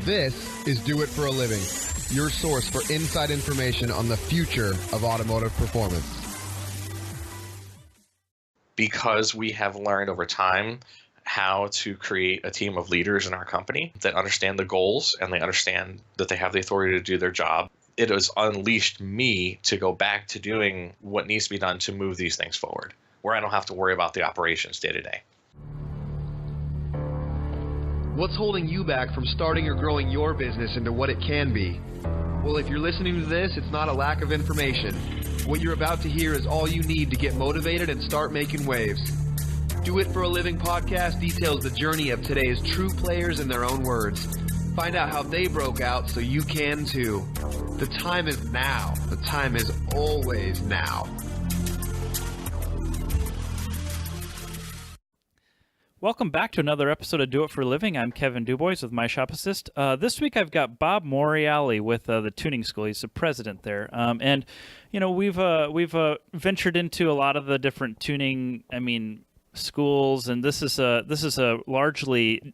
This is Do It for a Living, your source for inside information on the future of automotive performance. Because we have learned over time how to create a team of leaders in our company that understand the goals and they understand that they have the authority to do their job, it has unleashed me to go back to doing what needs to be done to move these things forward, where I don't have to worry about the operations day to day. What's holding you back from starting or growing your business into what it can be? Well, if you're listening to this, it's not a lack of information. What you're about to hear is all you need to get motivated and start making waves. Do It for a Living podcast details the journey of today's true players in their own words. Find out how they broke out so you can too. The time is now. The time is always now. Welcome back to another episode of Do It for a Living. I'm Kevin Dubois with My Shop Assist. This week I've got Bob Morreale with the tuning school. He's the president there, and you know we've ventured into a lot of the different tuning. Schools, and this is a largely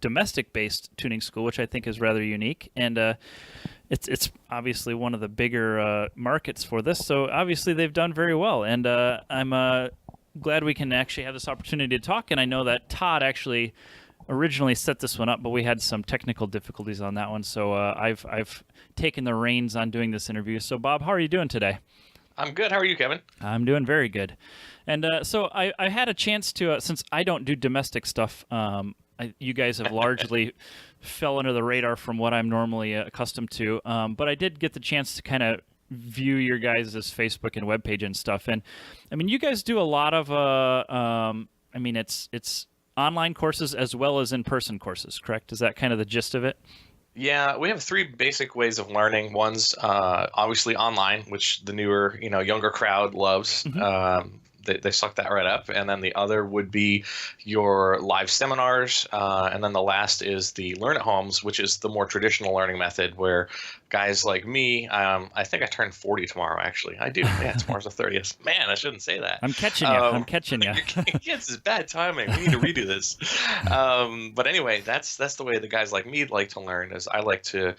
domestic-based tuning school, which I think is rather unique, and it's obviously one of the bigger markets for this. So obviously they've done very well, and I'm glad we can actually have this opportunity to talk. And I know that Todd actually originally set this one up, but we had some technical difficulties on that one. So I've taken the reins on doing this interview. So Bob, how are you doing today? I'm good. How are you, Kevin? I'm doing very good. And so I had a chance to, since I don't do domestic stuff, you guys have largely fell under the radar from what I'm normally accustomed to. But I did get the chance to kind of view your guys' Facebook and webpage and stuff. And I mean, you guys do a lot of, it's online courses as well as in-person courses, correct? Is that kind of the gist of it? Yeah, we have three basic ways of learning. One's obviously online, which the newer, younger crowd loves. Mm-hmm. They suck that right up. And then the other would be your live seminars. And then the last is the Learn at Homes, which is the more traditional learning method where guys like me, I think I turn 40 tomorrow, actually. I do. Yeah, tomorrow's the 30th. Man, I shouldn't say that. I'm catching you. It's bad timing. We need to redo this. But anyway, that's the way the guys like me like to learn is I like to,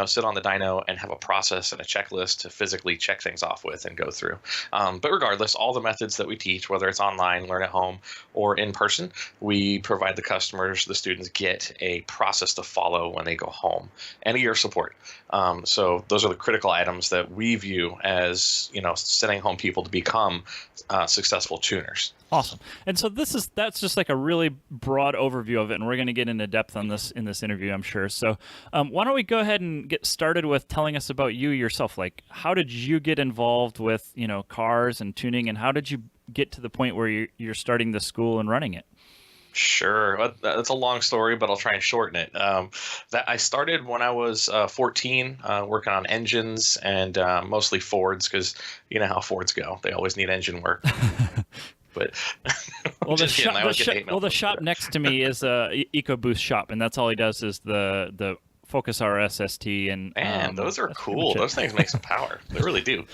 sit on the dyno and have a process and a checklist to physically check things off with and go through. But regardless, all the methods that we teach, whether it's online, Learn at Home, or in person, we provide the students get a process to follow when they go home and a year of support. So those are the critical items that we view as, sending home people to become successful tuners. Awesome. And so that's just like a really broad overview of it, and we're going to get into depth on this in this interview, I'm sure. So why don't we go ahead and get started with telling us about you yourself? Like, how did you get involved with, cars and tuning, and how did you get to the point where you're starting the school and running it? Sure. That's a long story, but I'll try and shorten it. That I started when I was 14, working on engines and mostly Fords, because you know how Fords go. They always need engine work. But the shop next to me is EcoBoost shop, and that's all he does is the Focus RS ST. And those are cool. Those things make some power. They really do.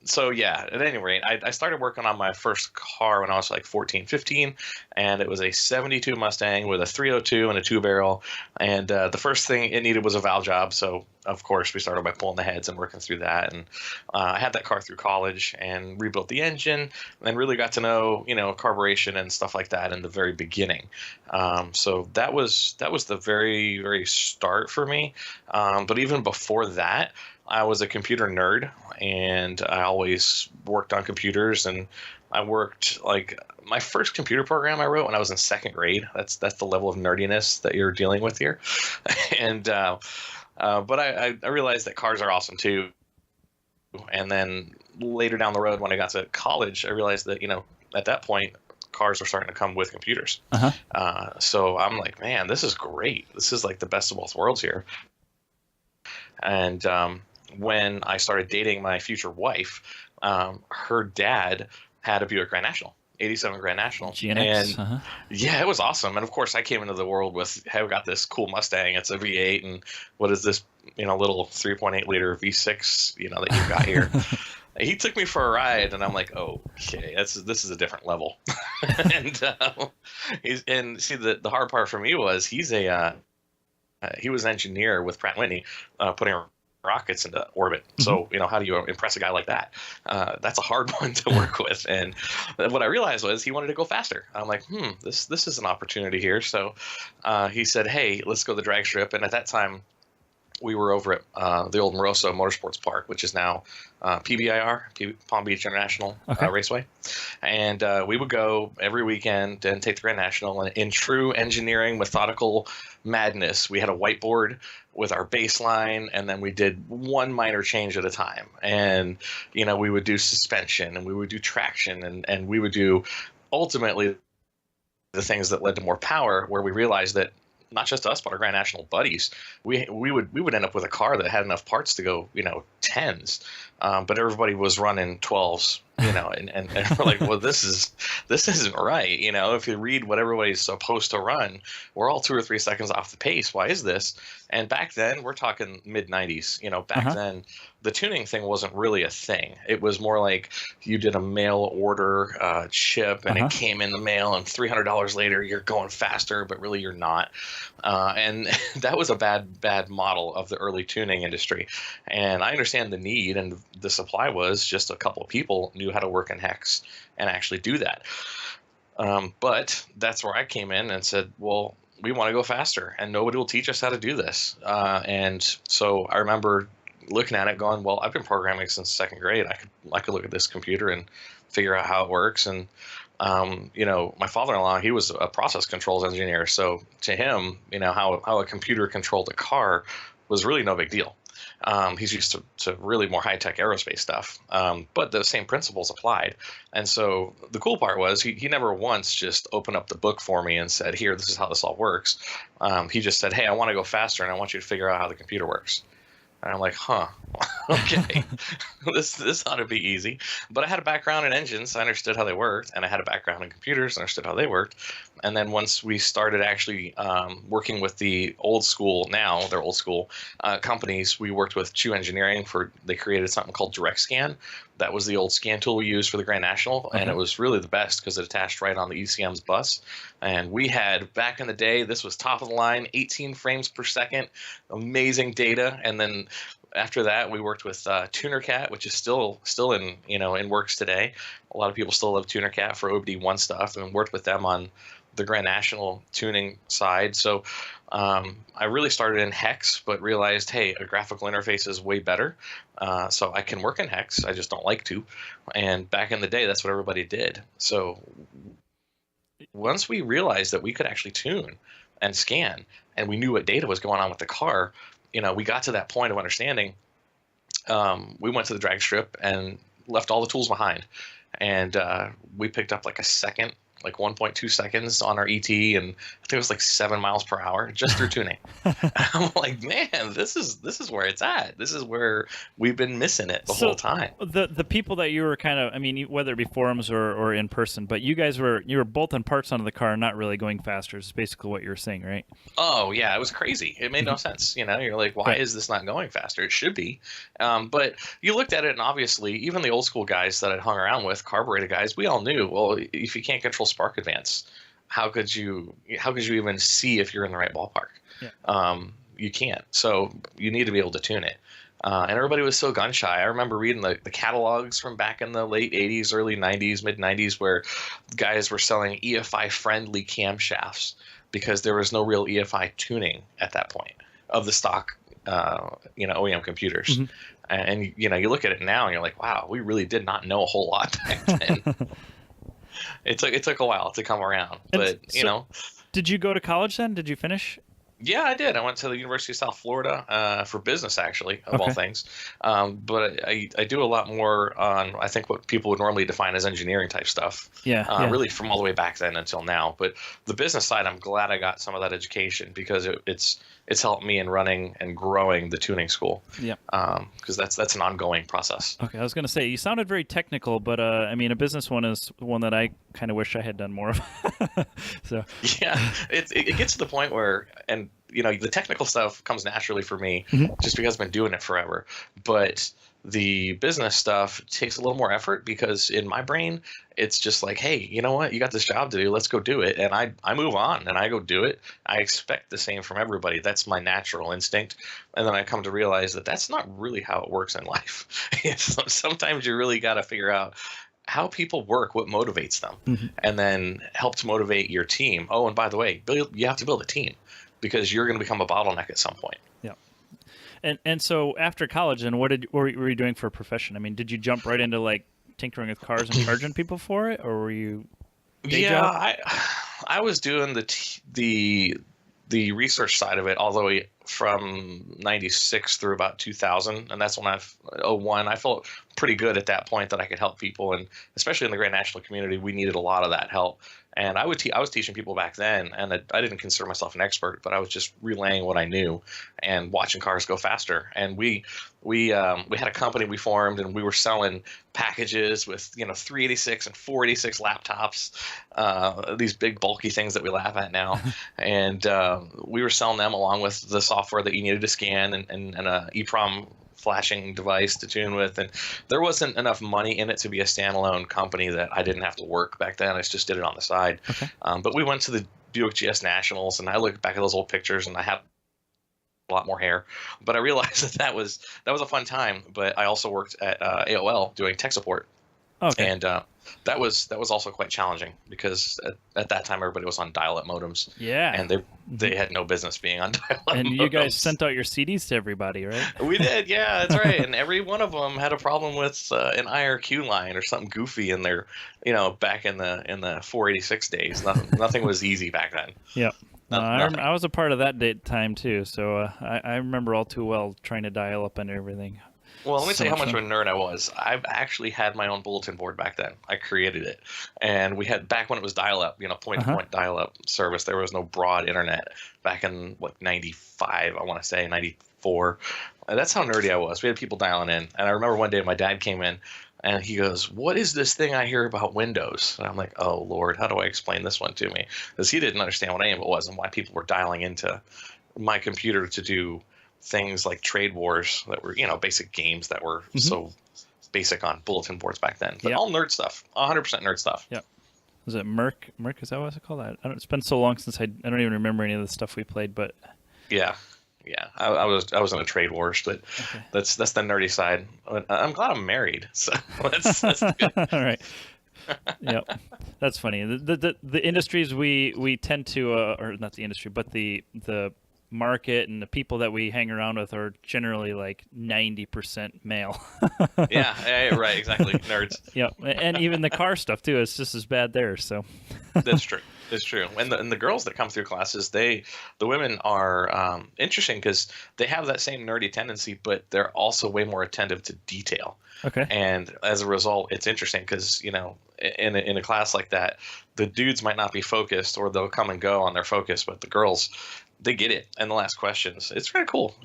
So yeah, at any rate, I started working on my first car when I was like 14, 15, and it was a 72 Mustang with a 302 and a 2-barrel. And the first thing it needed was a valve job. So of course we started by pulling the heads and working through that. And I had that car through college and rebuilt the engine and really got to know, carburation and stuff like that in the very beginning. So that was the very, very start for me. But even before that, I was a computer nerd, and I always worked on computers, and I worked my first computer program I wrote when I was in second grade. That's the level of nerdiness that you're dealing with here. And but I realized that cars are awesome too. And then later down the road when I got to college, I realized that, at that point, cars are starting to come with computers. Uh-huh. So I'm like, man, this is great. This is like the best of both worlds here. And when I started dating my future wife, her dad had a Buick Grand National, 87 Grand National. GNX, and yeah, it was awesome. And of course I came into the world with, hey, we got this cool Mustang. It's a V8. And what is this, little 3.8 liter V6, that you've got here. He took me for a ride, and I'm like, oh, okay, this is a different level. And see, the hard part for me was he's a he was an engineer with Pratt & Whitney, putting rockets into orbit. So, how do you impress a guy like that? That's a hard one to work with. And what I realized was he wanted to go faster. I'm like, this is an opportunity here. So he said, hey, let's go to the drag strip. And at that time, we were over at the old Motorsports Park, which is now PBIR, Palm Beach International Raceway. And we would go every weekend and take the Grand National. And in true engineering, methodical madness, we had a whiteboard with our baseline, and then we did one minor change at a time. And, we would do suspension, and we would do traction, and we would do ultimately the things that led to more power, where we realized that not just us, but our Grand National buddies, we would end up with a car that had enough parts to go, 10s, but everybody was running 12s, and we're like, well, this isn't right. If you read what everybody's supposed to run, we're all 2 or 3 seconds off the pace. Why is this? And back then, we're talking mid 90s, back then, the tuning thing wasn't really a thing. It was more like you did a mail order chip, and it came in the mail, and $300 later, you're going faster, but really you're not. And that was a bad model of the early tuning industry. And I understand the need, and the supply was just a couple of people knew how to work in hex and actually do that. But that's where I came in and said, well, we want to go faster, and nobody will teach us how to do this. And so I remember looking at it going, well, I've been programming since 2nd grade. I could look at this computer and figure out how it works. And my father-in-law, he was a process controls engineer. So to him, how a computer controlled a car was really no big deal. He's used to really more high-tech aerospace stuff, but the same principles applied. And so the cool part was he never once just opened up the book for me and said, here, this is how this all works. He just said, hey, I want to go faster, and I want you to figure out how the computer works. And I'm like, okay, this ought to be easy. But I had a background in engines. I understood how they worked, and I had a background in computers. I understood how they worked. And then once we started actually working with the old school, now they're old school companies, we worked with Chu Engineering they created something called Direct Scan. That was the old scan tool we used for the Grand National, and it was really the best because it attached right on the ECM's bus. And we had, back in the day, this was top of the line, 18 frames per second, amazing data. And then after that, we worked with TunerCat, which is still in in works today. A lot of people still love TunerCat for OBD1 stuff, and worked with them on the Grand National tuning side. So I really started in hex, but realized, hey, a graphical interface is way better. So I can work in hex. I just don't like to. And back in the day, that's what everybody did. So once we realized that we could actually tune and scan, and we knew what data was going on with the car, we got to that point of understanding. We went to the drag strip and left all the tools behind. And we picked up like 1.2 seconds on our ET, and I think it was like 7 miles per hour just through tuning. I'm like, man, this is where it's at. This is where we've been missing it the whole time. The people that you were kind of, whether it be forums or in person, but you were both on parts onto the car, not really going faster. Is basically what you were saying, right? Oh yeah, it was crazy. It made no sense. You're like, why is this not going faster? It should be. But you looked at it, and obviously, even the old school guys that I'd hung around with, carbureted guys, we all knew, well, if you can't control spark advance, how could you even see if you're in the right ballpark? Yeah. You can't. So you need to be able to tune it. And everybody was so gun shy. I remember reading the catalogs from back in the late 80s, early 90s, mid 90s, where guys were selling EFI friendly camshafts because there was no real EFI tuning at that point of the stock OEM computers. Mm-hmm. And you look at it now and you're like, wow, we really did not know a whole lot back then. It took a while to come around, but Did you go to college then? Did you finish? Yeah, I did. I went to the University of South Florida for business, actually, of all things. But I do a lot more on, I think, what people would normally define as engineering type stuff. Yeah. Really from all the way back then until now. But the business side, I'm glad I got some of that education because it's helped me in running and growing the tuning school. Yeah. Because that's an ongoing process. Okay, I was going to say, you sounded very technical, but a business one is one that I kind of wish I had done more of. So yeah, it gets to the point where, and the technical stuff comes naturally for me just because I've been doing it forever. But The business stuff takes a little more effort because in my brain, it's just like, hey, you know what? You got this job to do. Let's go do it. And I move on and I go do it. I expect the same from everybody. That's my natural instinct. And then I come to realize that that's not really how it works in life. Sometimes you really got to figure out how people work, what motivates them, and then help to motivate your team. Oh, and by the way, you have to build a team because you're going to become a bottleneck at some point. Yeah. And so after college, then what were you doing for a profession? I mean, did you jump right into like tinkering with cars and charging people for it, or were you day job? I was doing the research side of it all the way from 96 through about 2000, and that's when 01. I felt pretty good at that point that I could help people, and especially in the Grand National community, we needed a lot of that help. And I was teaching people back then, and I didn't consider myself an expert, but I was just relaying what I knew and watching cars go faster. And we had a company we formed, and we were selling packages with 386 and 486 laptops, these big bulky things that we laugh at now. And we were selling them along with the software that you needed to scan and a EEPROM flashing device to tune with, and there wasn't enough money in it to be a standalone company that I didn't have to work back then. I just did it on the side. Okay. But we went to the Buick GS Nationals, and I looked back at those old pictures, and I had a lot more hair, but I realized that was a fun time. But I also worked at AOL doing tech support. Okay. And that was also quite challenging because at that time everybody was on dial-up modems. Yeah. And they had no business being on dial-up and modems. You guys sent out your CDs to everybody, right? We did, yeah, that's right. And every one of them had a problem with an IRQ line or something goofy in there. Back in the 486 days, nothing was easy back then. Yep. I was a part of that time too, so I remember all too well trying to dial up and everything. Well, let me tell you how much of a nerd I was. I actually had my own bulletin board back then. I created it. And we had, back when it was dial-up, point-to-point dial-up service, there was no broad internet back in, 95, I want to say, 94. And that's how nerdy I was. We had people dialing in. And I remember one day my dad came in, and he goes, "What is this thing I hear about Windows?" And I'm like, "Oh, Lord, how do I explain this one to me?" Because he didn't understand what any of it was and why people were dialing into my computer to do things like trade wars that were, basic games that were so basic on bulletin boards back then. But all nerd stuff, 100% nerd stuff. Yeah. Was it Merc? Is that what it's called? It's been so long since I don't even remember any of the stuff we played, but. Yeah. I was in a trade wars, but that's the nerdy side. I'm glad I'm married, so that's good. All right. Yep, that's funny. The industries we tend to, or not the industry, but the market and the people that we hang around with are generally like 90% male. yeah, right, exactly. Nerds. Yep, and even the car stuff too. It's just as bad there. So that's true. It's true. And the girls that come through classes, the women are interesting because they have that same nerdy tendency, but they're also way more attentive to detail. Okay. And as a result, it's interesting because, in a class like that, the dudes might not be focused or they'll come and go on their focus, but the girls, they get it and they'll ask questions. It's kind of cool,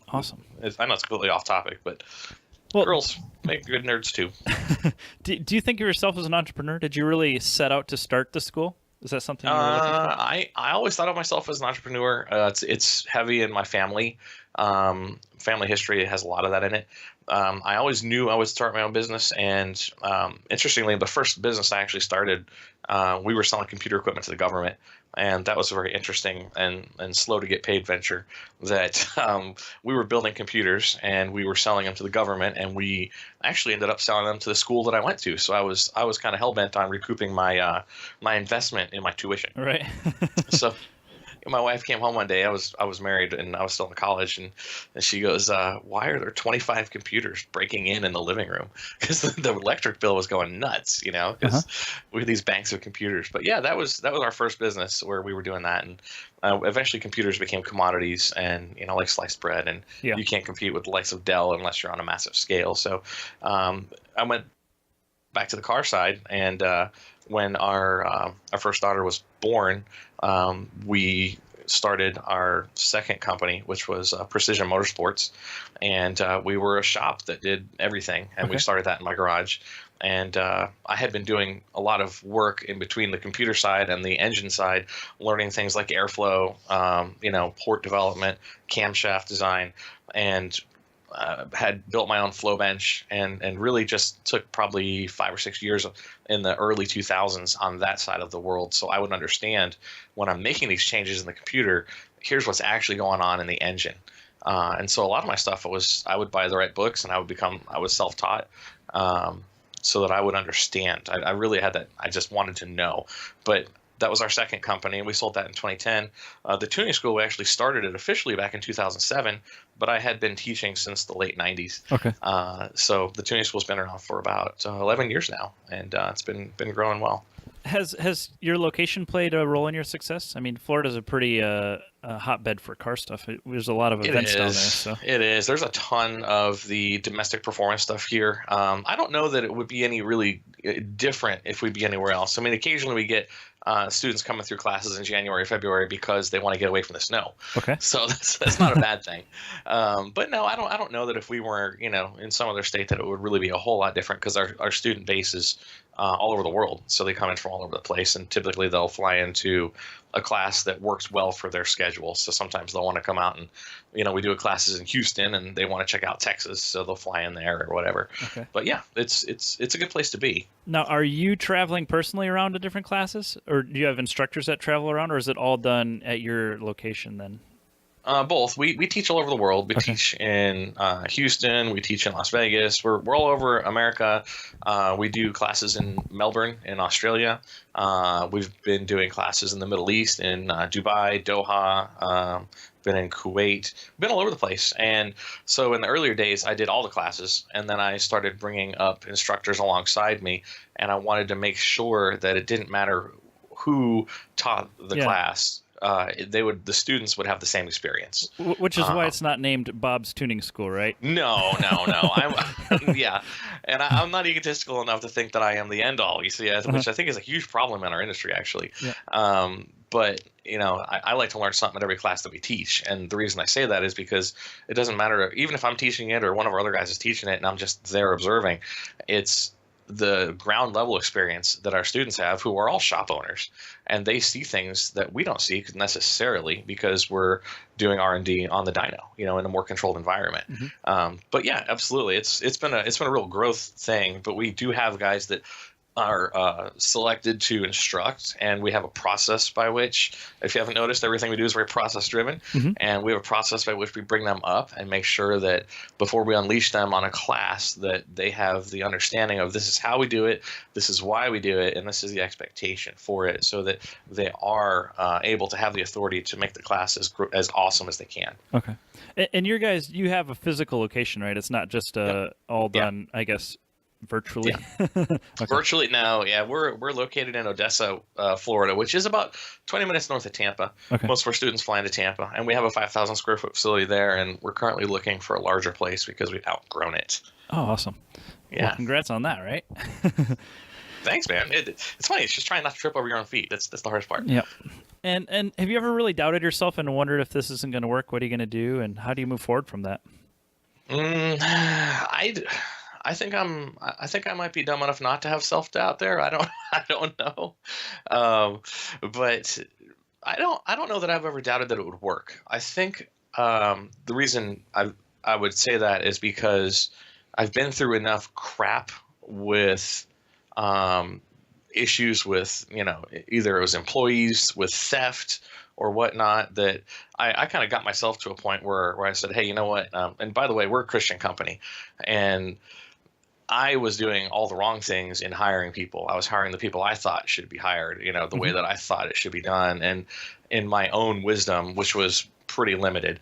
Awesome. I know it's completely off topic, but girls make good nerds too. Do you think of yourself as an entrepreneur? Did you really set out to start the school? Is that something you were looking for? I always thought of myself as an entrepreneur. It's heavy in my family. Family history has a lot of that in it. I always knew I would start my own business, and interestingly, the first business I actually started, we were selling computer equipment to the government, and that was a very interesting and slow to get paid venture. That we were building computers and we were selling them to the government, and we actually ended up selling them to the school that I went to. So I was kind of hell bent on recouping my my investment in my tuition. Right. So my wife came home one day. I was married and I was still in college, and she goes, "Why are there 25 computers breaking in the living room?" Because the electric bill was going nuts, because we had these banks of computers. But yeah, that was our first business where we were doing that, and eventually computers became commodities, and like sliced bread, and you can't compete with the likes of Dell unless you're on a massive scale. So I went back to the car side, and when our first daughter was born, we started our second company, which was Precision Motorsports, and we were a shop that did everything, and we started that in my garage. And I had been doing a lot of work in between the computer side and the engine side, learning things like airflow, port development, camshaft design, and had built my own flow bench and really just took probably 5 or 6 years in the early 2000s on that side of the world. So I would understand when I'm making these changes in the computer, here's what's actually going on in the engine. And so a lot of my stuff I would buy the right books, and I was self-taught, so that I would understand. I really had that. I just wanted to know. But that was our second company, and we sold that in 2010. The tuning school, we actually started it officially back in 2007, but I had been teaching since the late 90s. Okay. So the tuning school's been around for about 11 years now, and it's been growing well. Has your location played a role in your success? I mean, Florida's a pretty hotbed for car stuff. There's a lot of events down there. So. It is. There's a ton of the domestic performance stuff here. I don't know that it would be any really different if we'd be anywhere else. I mean, occasionally we get students coming through classes in January, February because they want to get away from the snow. Okay. So that's not a bad thing. But no, I don't know that if we were, in some other state that it would really be a whole lot different, because our student base is all over the world. So they come in from all over the place, and typically they'll fly into a class that works well for their schedule. So sometimes they'll want to come out and, we do classes in Houston and they want to check out Texas, so they'll fly in there or whatever. Okay. But yeah, it's a good place to be. Now, are you traveling personally around to different classes, or do you have instructors that travel around, or is it all done at your location then? Both. We teach all over the world. We Okay. teach in Houston. We teach in Las Vegas. We're all over America. We do classes in Melbourne in Australia. We've been doing classes in the Middle East, in Dubai, Doha. Been in Kuwait. Been all over the place. And so in the earlier days, I did all the classes, and then I started bringing up instructors alongside me, and I wanted to make sure that it didn't matter who taught the class. The students would have the same experience. Which is why it's not named Bob's Tuning School, right? No. Yeah. And I'm not egotistical enough to think that I am the end all, you see, which I think is a huge problem in our industry, actually. Yeah. But, I like to learn something at every class that we teach. And the reason I say that is because it doesn't matter, even if I'm teaching it or one of our other guys is teaching it and I'm just there observing, it's the ground level experience that our students have, who are all shop owners, and they see things that we don't see necessarily because we're doing R&D on the dyno, in a more controlled environment. Mm-hmm. But yeah, absolutely, it's been a real growth thing. But we do have guys that are selected to instruct, and we have a process by which, if you haven't noticed, everything we do is very process driven. Mm-hmm. And we have a process by which we bring them up and make sure that before we unleash them on a class, that they have the understanding of, this is how we do it, this is why we do it, and this is the expectation for it, so that they are able to have the authority to make the class as awesome as they can. Okay. And you guys, you have a physical location, right? It's not just all done, I guess, virtually. Yeah. Okay. Virtually now, yeah. We're located in Odessa, Florida, which is about 20 minutes north of Tampa. Okay. Most of our students fly into Tampa, and we have a 5,000 square foot facility there, and we're currently looking for a larger place because we've outgrown it. Oh, awesome. Yeah. Well, congrats on that, right? Thanks, man. It's funny. It's just trying not to trip over your own feet. That's the hardest part. Yep. And have you ever really doubted yourself and wondered if this isn't going to work? What are you going to do, and how do you move forward from that? I think I might be dumb enough not to have self-doubt there. I don't know. But I don't know that I've ever doubted that it would work. I think the reason I would say that is because I've been through enough crap with issues with, either it was employees with theft or whatnot, that I kind of got myself to a point where I said, hey, you know what? And by the way, we're a Christian company, and I was doing all the wrong things in hiring people. I was hiring the people I thought should be hired, the way that I thought it should be done, and in my own wisdom, which was pretty limited.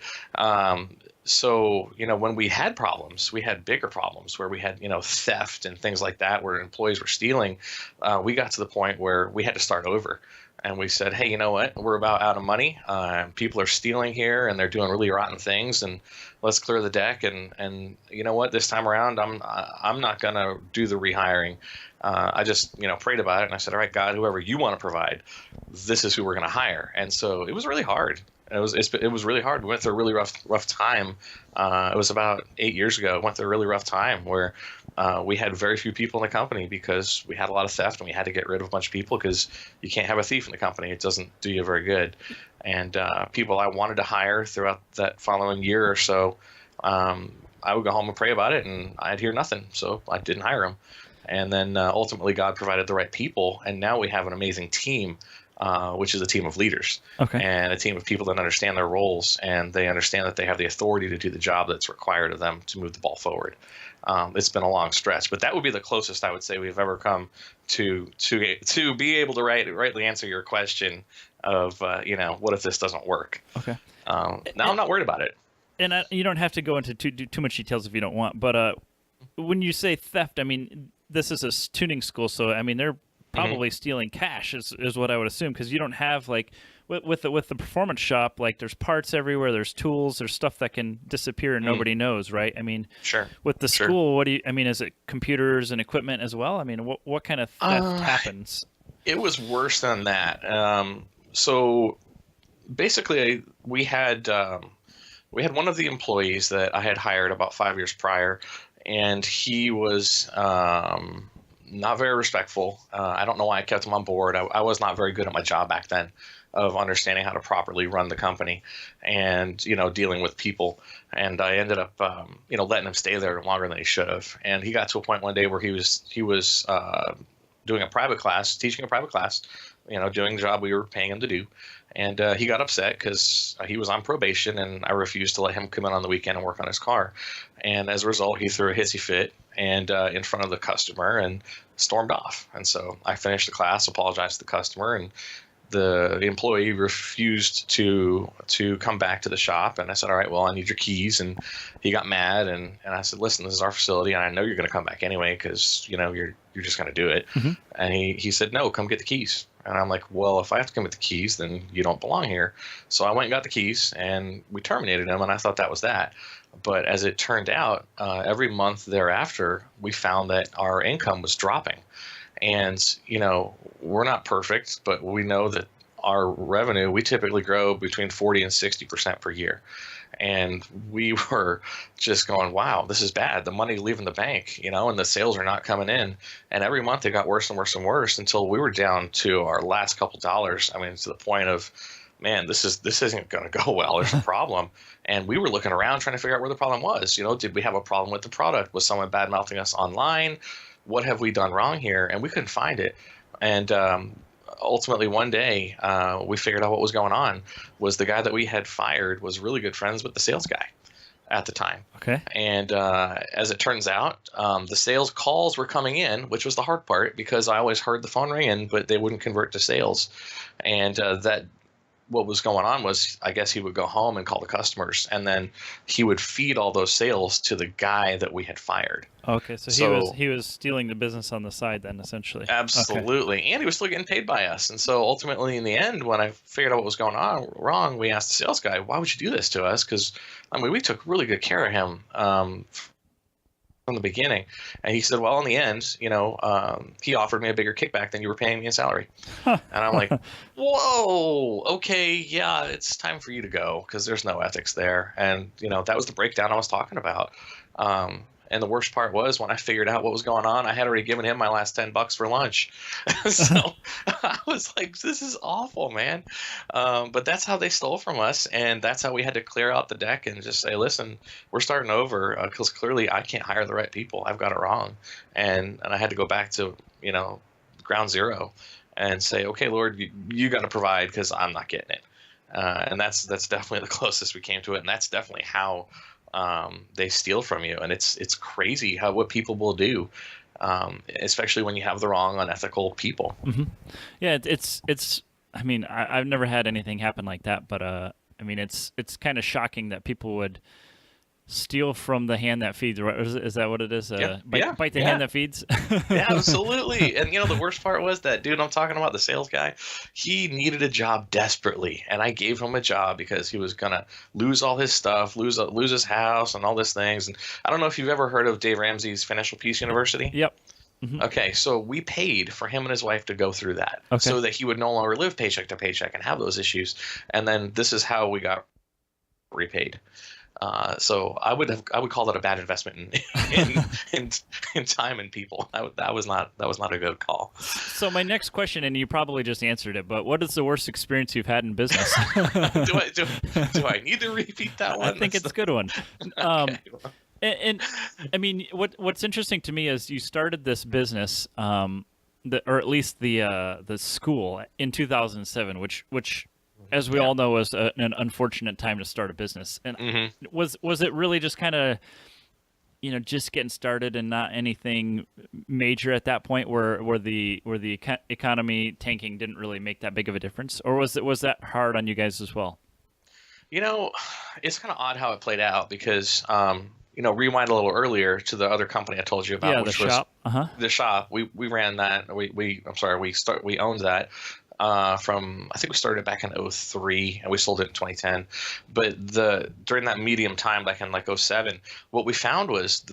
So, when we had problems, we had bigger problems where we had, theft and things like that, where employees were stealing. We got to the point where we had to start over. And we said, hey, you know what? We're about out of money. People are stealing here, and they're doing really rotten things. And let's clear the deck. And you know what? This time around, I'm not gonna do the rehiring. I just prayed about it, and I said, all right, God, whoever you want to provide, this is who we're gonna hire. And so it was really hard. It was really hard. We went through a really rough time. It was about 8 years ago. Went through a really rough time where we had very few people in the company because we had a lot of theft, and we had to get rid of a bunch of people because you can't have a thief in the company. It doesn't do you very good. And people I wanted to hire throughout that following year or so I would go home and pray about it, and I'd hear nothing, so I didn't hire him. And then ultimately God provided the right people, and now we have an amazing team, which is a team of leaders, and a team of people that understand their roles, and they understand that they have the authority to do the job that's required of them to move the ball forward. It's been a long stretch, but that would be the closest I would say we've ever come to be able to rightly answer your question of what if this doesn't work. Okay. Now I'm not worried about it. And you don't have to go into too much details if you don't want. But when you say theft, I mean, this is a tuning school, so I mean they're probably stealing cash is what I would assume, because you don't have like with the performance shop, like there's parts everywhere, there's tools, there's stuff that can disappear and nobody knows, right? I mean, sure. With the school, is it computers and equipment as well? I mean, what kind of theft happens? It was worse than that. So basically, we had one of the employees that I had hired about 5 years prior, and he was not very respectful. I don't know why I kept him on board. I was not very good at my job back then of understanding how to properly run the company and, dealing with people. And I ended up, letting him stay there longer than he should have. And he got to a point one day where he was doing a private class, teaching a private class, doing the job we were paying him to do. And he got upset because he was on probation, and I refused to let him come in on the weekend and work on his car. And as a result, he threw a hissy fit and in front of the customer and stormed off. And so I finished the class, apologized to the customer, and the employee refused to come back to the shop. And I said, all right, well, I need your keys. And he got mad. And I said, listen, this is our facility, and I know you're going to come back anyway because, you're just going to do it. Mm-hmm. And he said, no, come get the keys. And I'm like, well, if I have to come with the keys, then you don't belong here. So I went and got the keys, and we terminated him, and I thought that was that. But as it turned out, every month thereafter, we found that our income was dropping. And, we're not perfect, but we know that our revenue, we typically grow between 40 and 60% per year. And we were just going, wow, this is bad. The money leaving the bank, and the sales are not coming in. And every month it got worse and worse and worse until we were down to our last couple dollars. I mean, to the point of, man, this isn't going to go well. There's a problem. And we were looking around trying to figure out where the problem was. Did we have a problem with the product? Was someone bad mouthing us online? What have we done wrong here? And we couldn't find it. And ultimately one day we figured out what was going on. Was the guy that we had fired was really good friends with the sales guy at the time. Okay. And as it turns out, the sales calls were coming in, which was the hard part because I always heard the phone ringing, but they wouldn't convert to sales. And what was going on was, I guess he would go home and call the customers, and then he would feed all those sales to the guy that we had fired. Okay, so he was stealing the business on the side then, essentially. Absolutely, okay. And he was still getting paid by us. And so ultimately, in the end, when I figured out what was going on wrong, we asked the sales guy, "Why would you do this to us?" Because we took really good care of him from the beginning. And he said, well, in the end, he offered me a bigger kickback than you were paying me in salary. And I'm like, whoa, okay, yeah, it's time for you to go because there's no ethics there. And, that was the breakdown I was talking about. And the worst part was when I figured out what was going on, I had already given him my last $10 for lunch. So I was like, this is awful, man. But that's how they stole from us. And that's how we had to clear out the deck and just say, listen, we're starting over because clearly I can't hire the right people. I've got it wrong. And I had to go back to, ground zero and say, okay, Lord, you got to provide because I'm not getting it. And that's definitely the closest we came to it. And that's definitely how they steal from you. And it's crazy what people will do, especially when you have the wrong unethical people. Mm-hmm. Yeah, it's I've never had anything happen like that, but it's kind of shocking that people would steal from the hand that feeds, right? Is that what it is? Bite the hand that feeds? Yeah, absolutely. And the worst part was that dude I'm talking about, the sales guy, he needed a job desperately. And I gave him a job because he was going to lose all his stuff, lose his house and all these things. And I don't know if you've ever heard of Dave Ramsey's Financial Peace University. Yep. Mm-hmm. Okay, so we paid for him and his wife to go through that so that he would no longer live paycheck to paycheck and have those issues. And then this is how we got repaid. So I would call that a bad investment in time and people. That was not a good call. So my next question, and you probably just answered it, but what is the worst experience you've had in business? Do I need to repeat that one? I think it's a good one. Okay. And I mean, what's interesting to me is you started this business, or at least the school in 2007, which as we all know was an unfortunate time to start a business. And was it really just kind of, just getting started and not anything major at that point, where the economy tanking didn't really make that big of a difference, or was that hard on you guys as well? It's kind of odd how it played out because, rewind a little earlier to the other company I told you about, which was the shop. We ran that. We owned that from, I think we started back in 2003 and we sold it in 2010. But during that medium time, back in like 2007, what we found was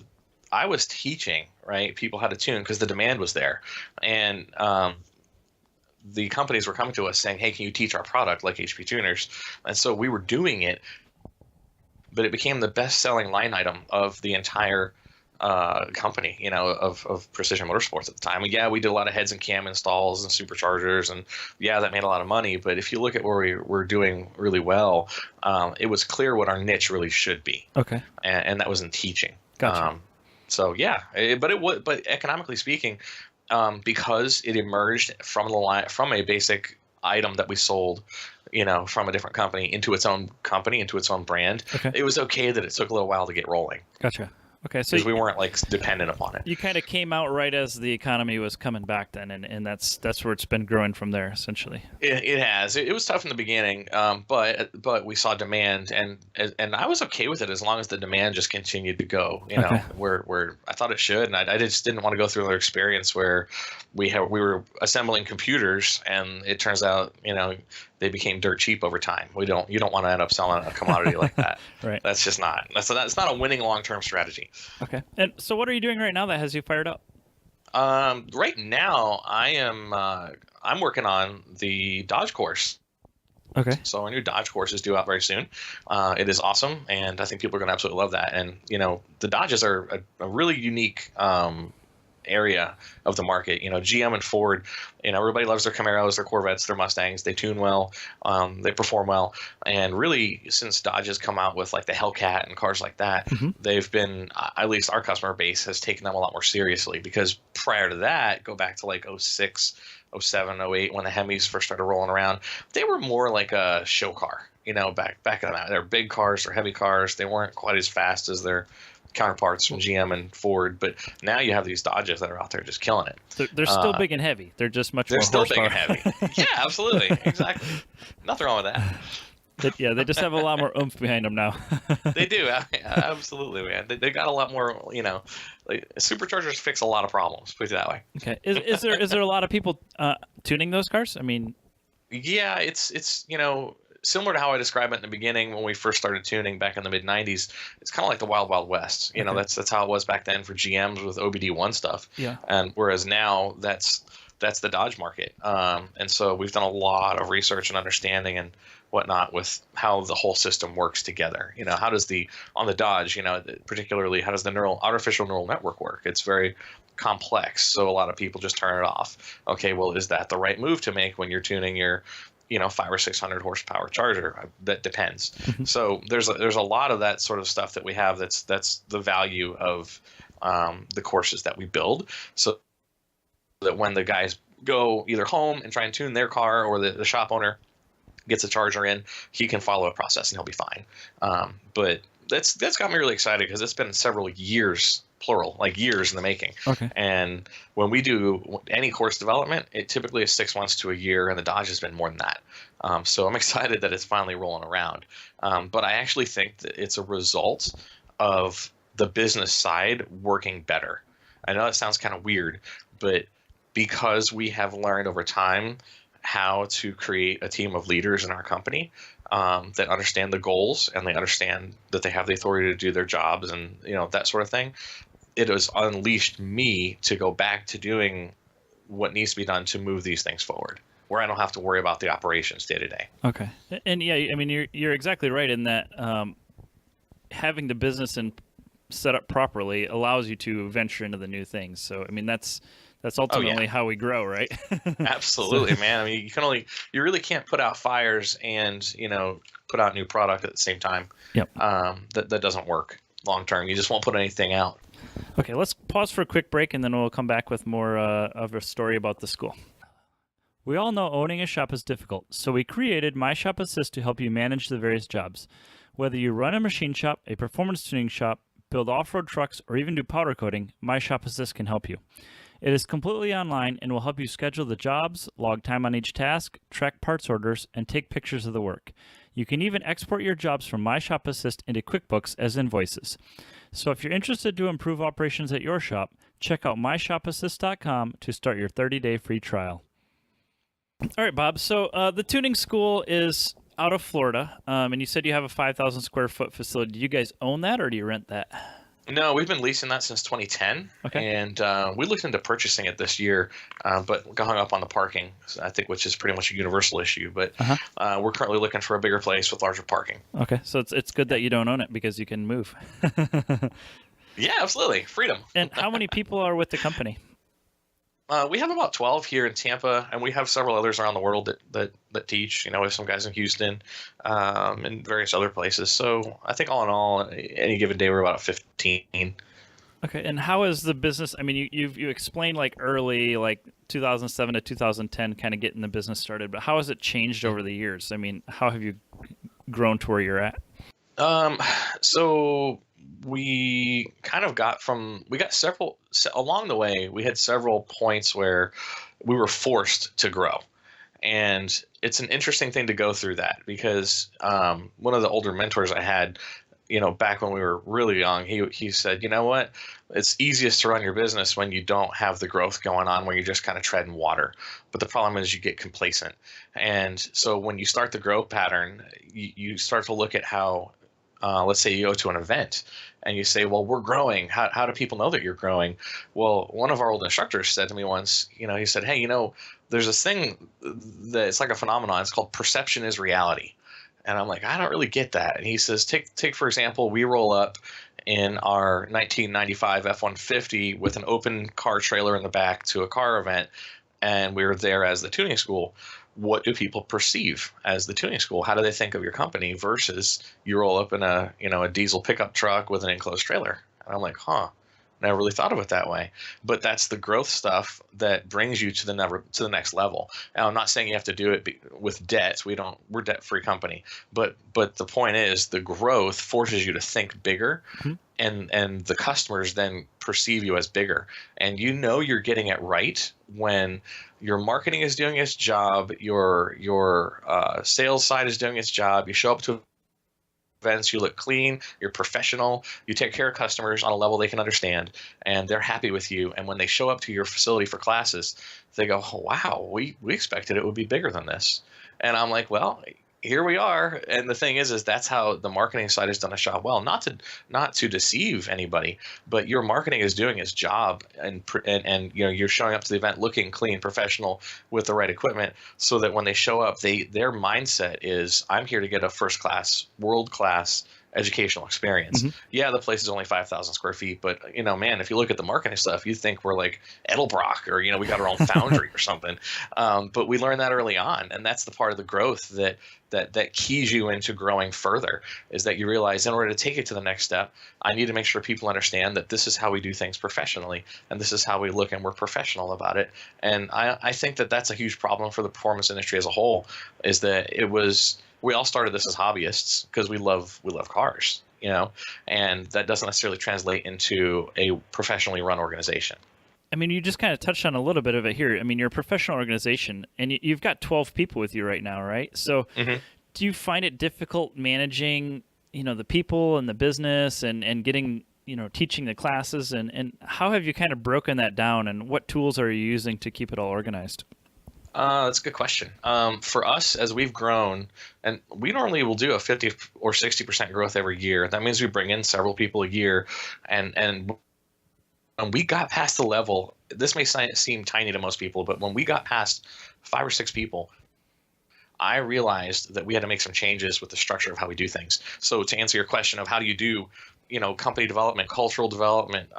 I was teaching, right, people how to tune because the demand was there. And the companies were coming to us saying, hey, can you teach our product like HP Tuners? And so we were doing it, but it became the best-selling line item of the entire company, of Precision Motorsports at the time. And yeah, we did a lot of heads and cam installs and superchargers, and yeah, that made a lot of money. But if you look at where we were doing really well, it was clear what our niche really should be. Okay. And that was in teaching. Gotcha. So yeah, but economically speaking, because it emerged from a basic item that we sold, from a different company into its own company, into its own brand. Okay. It was okay that it took a little while to get rolling. Gotcha. Okay, so because we weren't like dependent upon it. You kind of came out right as the economy was coming back then, and that's where it's been growing from there, essentially. It has. It was tough in the beginning, but we saw demand, and I was okay with it as long as the demand just continued to go. Where I thought it should, and I just didn't want to go through another experience where we were assembling computers, and it turns out they became dirt cheap over time. You don't want to end up selling a commodity like that. Right. That's just not. That's not a winning long-term strategy. Okay. And so, what are you doing right now that has you fired up? Right now, I'm working on the Dodge course. Okay. So our new Dodge course is due out very soon. It is awesome, and I think people are going to absolutely love that. And the Dodges are a really unique area of the market. GM and Ford, everybody loves their Camaros, their Corvettes, their Mustangs. They tune well, they perform well, and really since Dodge has come out with like the Hellcat and cars like that, they've been, at least our customer base has taken them a lot more seriously, because prior to that, go back to like 06, 07, 08, when the Hemis first started rolling around, they were more like a show car, back in that. They're big cars, they're heavy cars, they weren't quite as fast as their counterparts from GM and Ford, but now you have these Dodges that are out there just killing it. They're still big and heavy. They're just much more horsepower. They're still big and heavy. Yeah, absolutely. Exactly. Nothing wrong with that. They just have a lot more oomph behind them now. They do. Absolutely, man. They got a lot more, superchargers fix a lot of problems, put it that way. Okay. Is there a lot of people tuning those cars? I mean, yeah, it's similar to how I described it in the beginning when we first started tuning back in the mid-90s. It's kind of like the Wild Wild West. Okay. That's how it was back then for GMs with OBD1 stuff. Yeah. And whereas now that's the Dodge market. And so we've done a lot of research and understanding and whatnot with how the whole system works together. How does on the Dodge, particularly, how does the artificial neural network work? It's very complex. So a lot of people just turn it off. Okay, well, is that the right move to make when you're tuning your 500 or 600 horsepower charger? That depends. So there's a lot of that sort of stuff that we have. That's the value of the courses that we build, so that when the guys go either home and try and tune their car, or the shop owner gets a charger in, he can follow a process and he'll be fine. But that's got me really excited, because it's been several years, plural, like years in the making. Okay. And when we do any course development, it typically is 6 months to a year, and the Dodge has been more than that. So I'm excited that it's finally rolling around. But I actually think that it's a result of the business side working better. I know that sounds kind of weird, but because we have learned over time how to create a team of leaders in our company that understand the goals, and they understand that they have the authority to do their jobs, and that sort of thing, it has unleashed me to go back to doing what needs to be done to move these things forward, where I don't have to worry about the operations day to day. Okay. And yeah, I mean, you're exactly right in that having the business set up properly allows you to venture into the new things. So I mean, that's ultimately how we grow, right? Absolutely, man. I mean, you really can't put out fires and put out new product at the same time. Yep. That doesn't work. long term. You just won't put anything out. Okay, let's pause for a quick break, and then we'll come back with more of a story about the school. We all know owning a shop is difficult, so we created My Shop Assist to help you manage the various jobs. Whether you run a machine shop, a performance tuning shop, build off-road trucks, or even do powder coating, My Shop Assist can help you. It is completely online and will help you schedule the jobs, log time on each task, track parts orders, and take pictures of the work. You can even export your jobs from My Shop Assist into QuickBooks as invoices. So if you're interested to improve operations at your shop, check out myshopassist.com to start your 30-day free trial. All right, Bob. So the tuning school is out of Florida, and you said you have a 5,000 square foot facility. Do you guys own that, or do you rent that? No, we've been leasing that since 2010, and we looked into purchasing it this year, but got hung up on the parking, I think, which is pretty much a universal issue. But we're currently looking for a bigger place with larger parking. Okay, so it's good that you don't own it because you can move. Yeah, absolutely. Freedom. And how many people are with the company? We have about 12 here in Tampa, and we have several others around the world that teach. We have some guys in Houston and various other places. So I think all in all, any given day, we're about 15. Okay, and how is the business? I mean, you explained like early, like 2007 to 2010, kind of getting the business started. But how has it changed over the years? I mean, how have you grown to where you're at? So we kind of along the way, we had several points where we were forced to grow. And it's an interesting thing to go through that because one of the older mentors I had, back when we were really young, he said, you know what, it's easiest to run your business when you don't have the growth going on, where you're just kind of treading water. But the problem is you get complacent. And so when you start the growth pattern, you start to look at how, let's say you go to an event and you say, well, we're growing. How do people know that you're growing? Well, one of our old instructors said to me once, he said, hey, there's this thing that it's like a phenomenon. It's called perception is reality. And I'm like, I don't really get that. And he says, take for example, we roll up in our 1995 F-150 with an open car trailer in the back to a car event, and we were there as the tuning school. What do people perceive as the tuning school? How do they think of your company versus you roll up in a diesel pickup truck with an enclosed trailer? And I'm like, never really thought of it that way. But that's the growth stuff that brings you to the next level. Now, I'm not saying you have to do it with debt. We're debt-free company. But the point is, the growth forces you to think bigger, and the customers then perceive you as bigger. And you're getting it right when your marketing is doing its job, your sales side is doing its job. You show up to events, you look clean, you're professional, you take care of customers on a level they can understand, and they're happy with you. And when they show up to your facility for classes, they go, oh, wow, we expected it would be bigger than this. And I'm like, well, here we are. And the thing is that's how the marketing side has done a job well, not to deceive anybody, but your marketing is doing its job, and you're showing up to the event looking clean, professional, with the right equipment, so that when they show up, their mindset is, I'm here to get a first class, world class educational experience. Yeah, the place is only 5,000 square feet, but man, if you look at the marketing stuff, you think we're like Edelbrock, or we got our own foundry or something. But we learned that early on, and that's the part of the growth that keys you into growing further, is that you realize, in order to take it to the next step, I need to make sure people understand that this is how we do things professionally, and this is how we look, and we're professional about it. And I think that that's a huge problem for the performance industry as a whole, is that we all started this as hobbyists because we love cars, and that doesn't necessarily translate into a professionally run organization. I mean, you just kind of touched on a little bit of it here. I mean, you're a professional organization, and you've got 12 people with you right now, right? So do you find it difficult managing, the people and the business and getting, teaching the classes? And how have you kind of broken that down, and what tools are you using to keep it all organized? That's a good question. For us, as we've grown, and we normally will do a 50 or 60% growth every year. That means we bring in several people a year, and when we got past the level, this may seem tiny to most people, but when we got past 5 or 6 people, I realized that we had to make some changes with the structure of how we do things. So to answer your question of how do you do, company development, cultural development,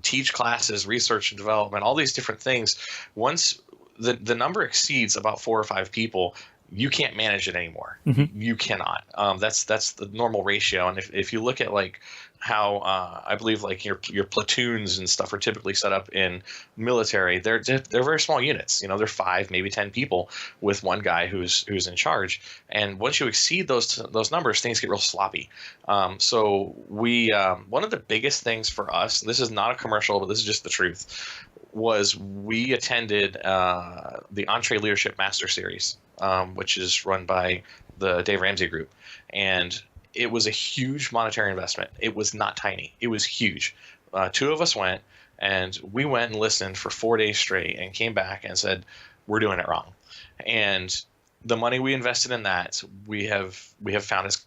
teach classes, research and development, all these different things, once the number exceeds about 4 or 5 people, you can't manage it anymore. Mm-hmm. You cannot. That's the normal ratio. And if you look at like how I believe like your platoons and stuff are typically set up in military, they're very small units. They're 5, maybe 10 people with one guy who's in charge. And once you exceed those numbers, things get real sloppy. So we one of the biggest things for us, this is not a commercial, but this is just the truth, was we attended the Entree Leadership Master Series, which is run by the Dave Ramsey Group. And it was a huge monetary investment. It was not tiny. It was huge. 2 of us went, and we went and listened for 4 days straight and came back and said, we're doing it wrong. And the money we invested in that, we have found has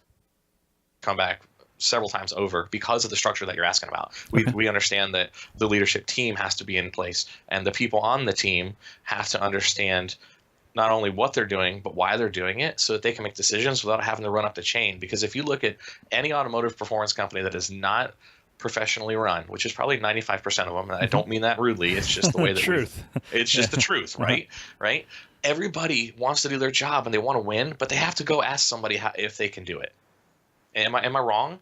come back several times over because of the structure that you're asking about. We understand that the leadership team has to be in place, and the people on the team have to understand not only what they're doing, but why they're doing it, so that they can make decisions without having to run up the chain. Because if you look at any automotive performance company that is not professionally run, which is probably 95% of them, and I don't mean that rudely, it's just the way that truth. It's just the truth, right? Right? Everybody wants to do their job and they want to win, but they have to go ask somebody if they can do it. Am I wrong?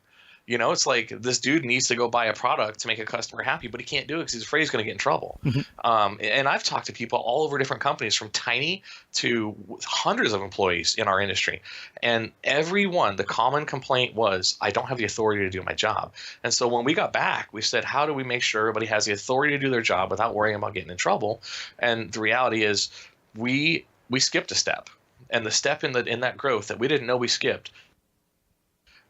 It's like this dude needs to go buy a product to make a customer happy, but he can't do it because he's afraid he's going to get in trouble. And I've talked to people all over different companies, from tiny to hundreds of employees in our industry. And everyone, the common complaint was, I don't have the authority to do my job. And so when we got back, we said, how do we make sure everybody has the authority to do their job without worrying about getting in trouble? And the reality is we skipped a step. And the step in that growth that we didn't know we skipped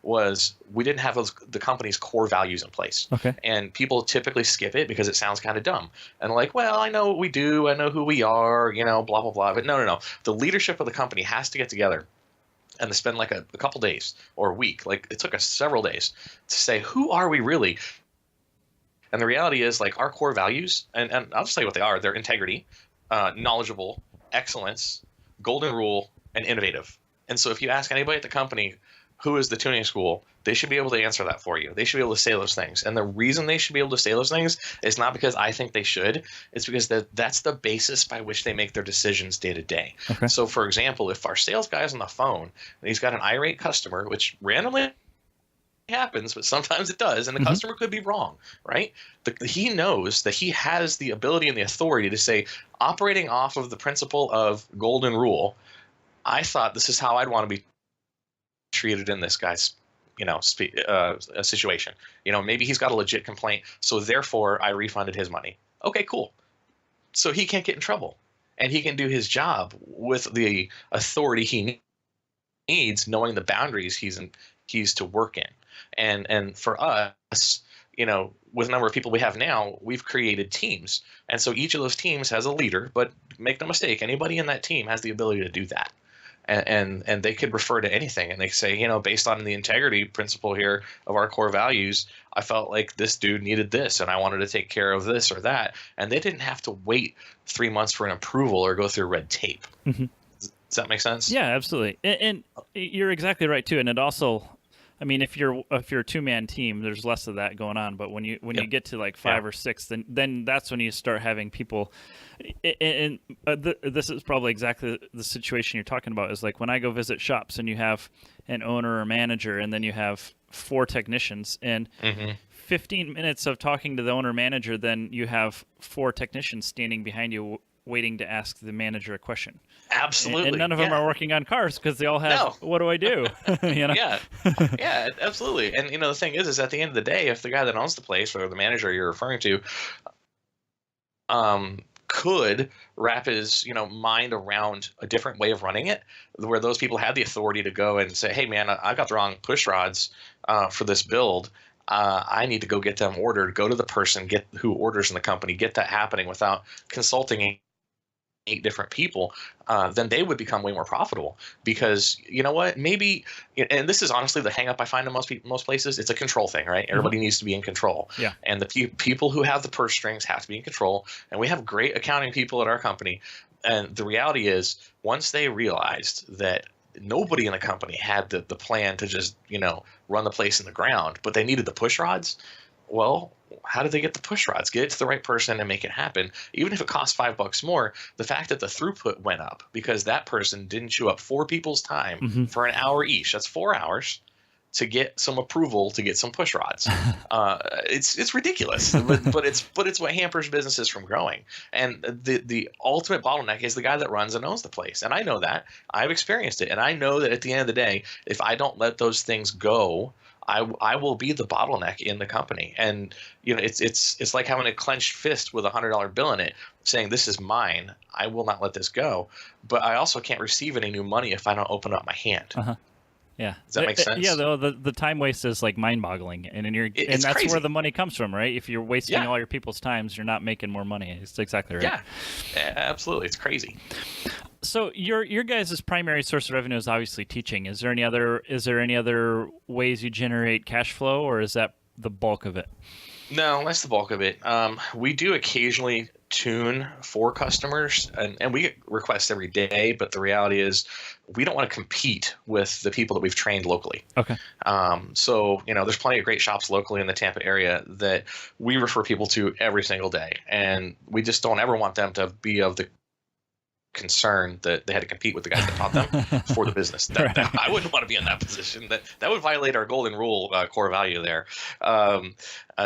was we didn't have the company's core values in place. Okay. And people typically skip it because it sounds kind of dumb. And like, well, I know what we do. I know who we are, blah, blah, blah. But no. The leadership of the company has to get together and to spend like a couple days or a week. Like, it took us several days to say, who are we really? And the reality is, like, our core values, and I'll just tell you what they are. They're integrity, knowledgeable, excellence, golden rule, and innovative. And so if you ask anybody at the company, who is the tuning school, they should be able to answer that for you. They should be able to say those things. And the reason they should be able to say those things is not because I think they should. It's because that's the basis by which they make their decisions day to day. Okay. So, for example, if our sales guy is on the phone and he's got an irate customer, which randomly happens, but sometimes it does, and the customer could be wrong, right? He knows that he has the ability and the authority to say, operating off of the principle of golden rule, I thought this is how I'd want to be treated in this guy's situation. Maybe he's got a legit complaint, so therefore I refunded his money. Okay, cool. So he can't get in trouble, and he can do his job with the authority he needs, knowing the boundaries he's to work in. And for us, with the number of people we have now, we've created teams, and so each of those teams has a leader. But make no mistake, anybody in that team has the ability to do that. And they could refer to anything, and they say, based on the integrity principle here of our core values, I felt like this dude needed this, and I wanted to take care of this or that. And they didn't have to wait 3 months for an approval or go through red tape. Does that make sense? Yeah, absolutely. And you're exactly right too. And it also, I mean, if you're a 2-man team, there's less of that going on. But when you get to like 5 or 6, then that's when you start having people. And this is probably exactly the situation you're talking about. Is like when I go visit shops and you have an owner or manager, and then you have 4 technicians, and 15 minutes of talking to the owner manager, then you have 4 technicians standing behind you waiting to ask the manager a question. Absolutely. And none of them are working on cars because they all have, what do I do? Yeah, absolutely. And, the thing is at the end of the day, if the guy that owns the place or the manager you're referring to could wrap his, mind around a different way of running it, where those people had the authority to go and say, hey, man, I got the wrong push rods for this build. I need to go get them ordered, go to the person, get who orders in the company, get that happening without consulting 8 different people, then they would become way more profitable. Because you know what, maybe, and this is honestly the hang up I find in most places, it's a control thing, right? Everybody needs to be in control. Yeah. And the people who have the purse strings have to be in control. And we have great accounting people at our company. And the reality is, once they realized that nobody in the company had the plan to just, run the place in the ground, but they needed the push rods, Well, how do they get the push rods? Get it to the right person and make it happen. Even if it costs $5 more, the fact that the throughput went up because that person didn't chew up 4 people's time for an hour each. That's 4 hours to get some approval to get some push rods. It's ridiculous, but it's what hampers businesses from growing. And the ultimate bottleneck is the guy that runs and owns the place. And I know that. I've experienced it. And I know that at the end of the day, if I don't let those things go, I will be the bottleneck in the company. And it's like having a clenched fist with $100 bill in it, saying this is mine. I will not let this go. But I also can't receive any new money if I don't open up my hand. Yeah. Does that make sense? Yeah, the time waste is like mind-boggling, and that's crazy. where the money comes from, right? If you're wasting all your people's times, you're not making more money. It's exactly right. Yeah, absolutely. It's crazy. So your guys' primary source of revenue is obviously teaching. Is there any other ways you generate cash flow, or is that the bulk of it? No, that's the bulk of it. We do occasionally tune for customers, and we get requests every day, but the reality is we don't want to compete with the people that we've trained locally. Okay. So, there's plenty of great shops locally in the Tampa area that we refer people to every single day, and we just don't ever want them to be of the concern that they had to compete with the guys that taught them for the business. I wouldn't want to be in that position. That would violate our golden rule core value there.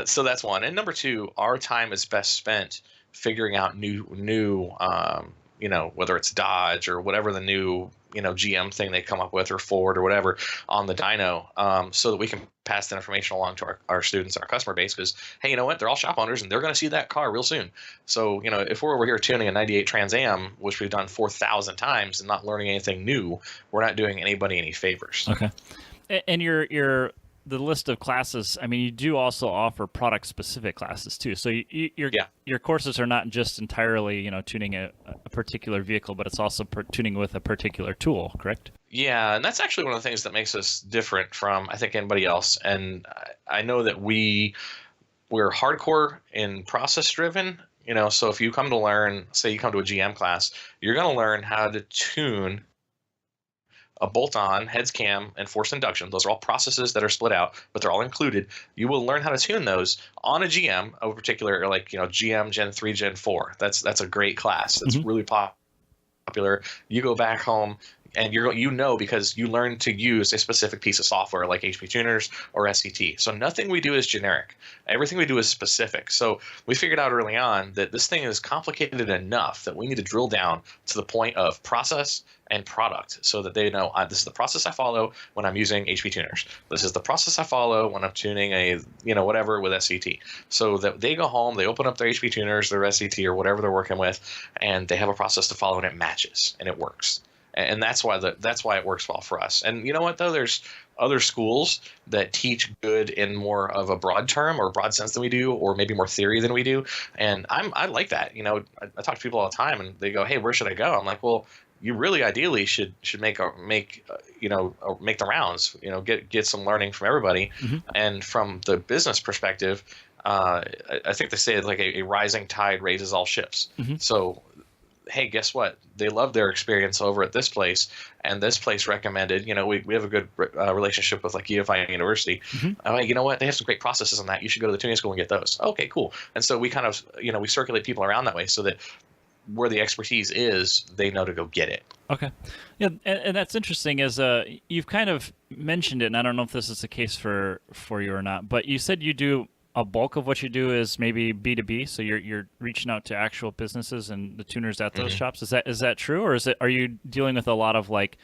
So that's one. And number two, our time is best spent figuring out new whether it's Dodge or whatever the new GM thing they come up with, or Ford or whatever on the dyno, so that we can pass that information along to our students and our customer base. Because hey, you know what? They're all shop owners and they're going to see that car real soon. So if we're over here tuning a 98 Trans Am, which we've done 4,000 times, and not learning anything new, we're not doing anybody any favors. Okay. And the list of classes, I mean, you do also offer product-specific classes too. So your courses are not just entirely, tuning a particular vehicle, but it's also tuning with a particular tool, correct? Yeah, and that's actually one of the things that makes us different from, I think, anybody else. And I know that we're hardcore in process-driven. So if you come to learn, say you come to a GM class, you're going to learn how to tune a bolt-on, heads cam, and forced induction. Those are all processes that are split out, but they're all included. You will learn how to tune those on a GM, of particular, like GM Gen 3, Gen 4. That's a great class. It's really popular. You go back home and because you learn to use a specific piece of software like HP Tuners or SCT. So nothing we do is generic. Everything we do is specific. So we figured out early on that this thing is complicated enough that we need to drill down to the point of process and product, so that they know this is the process I follow when I'm using HP Tuners. This is the process I follow when I'm tuning a whatever with SCT. So that they go home, they open up their HP Tuners, their SCT, or whatever they're working with, and they have a process to follow, and it matches and it works. And that's why it works well for us. And you know what though? There's other schools that teach good in more of a broad term or broad sense than we do, or maybe more theory than we do. And I like that. I talk to people all the time, and they go, "Hey, where should I go?" I'm like, "Well, you really ideally should make the rounds. Get some learning from everybody." And from the business perspective, I think they say like a rising tide raises all ships. So hey, guess what? They love their experience over at this place, and this place recommended. We have a good relationship with like EFI University. I'm like, you know what? They have some great processes on that. You should go to the tuning school and get those. Okay, cool. And so we kind of we circulate people around that way, so that where the expertise is, they know to go get it. Okay. Yeah, and that's interesting, as you've kind of mentioned it, and I don't know if this is the case for you or not, but you said you do a bulk of what you do is maybe B2B, so you're reaching out to actual businesses and the tuners at those shops. Is that true, or are you dealing with a lot of like,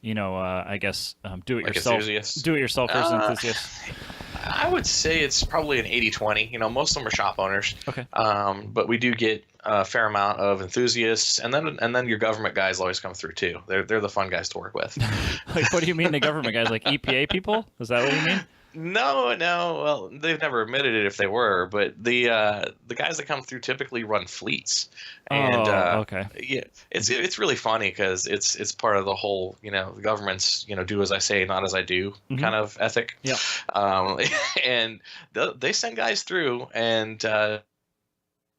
I guess do-it-yourselfers and enthusiasts? I would say it's probably an 80-20. Most of them are shop owners. Okay. But we do get a fair amount of enthusiasts, and then your government guys always come through too. They're the fun guys to work with. Like, what do you mean the government guys? Like EPA people? Is that what you mean? No. Well, they've never admitted it if they were, but the guys that come through typically run fleets. And okay. Yeah, it's really funny because it's part of the whole the government's do as I say, not as I do kind of ethic. Yeah. And they send guys through, and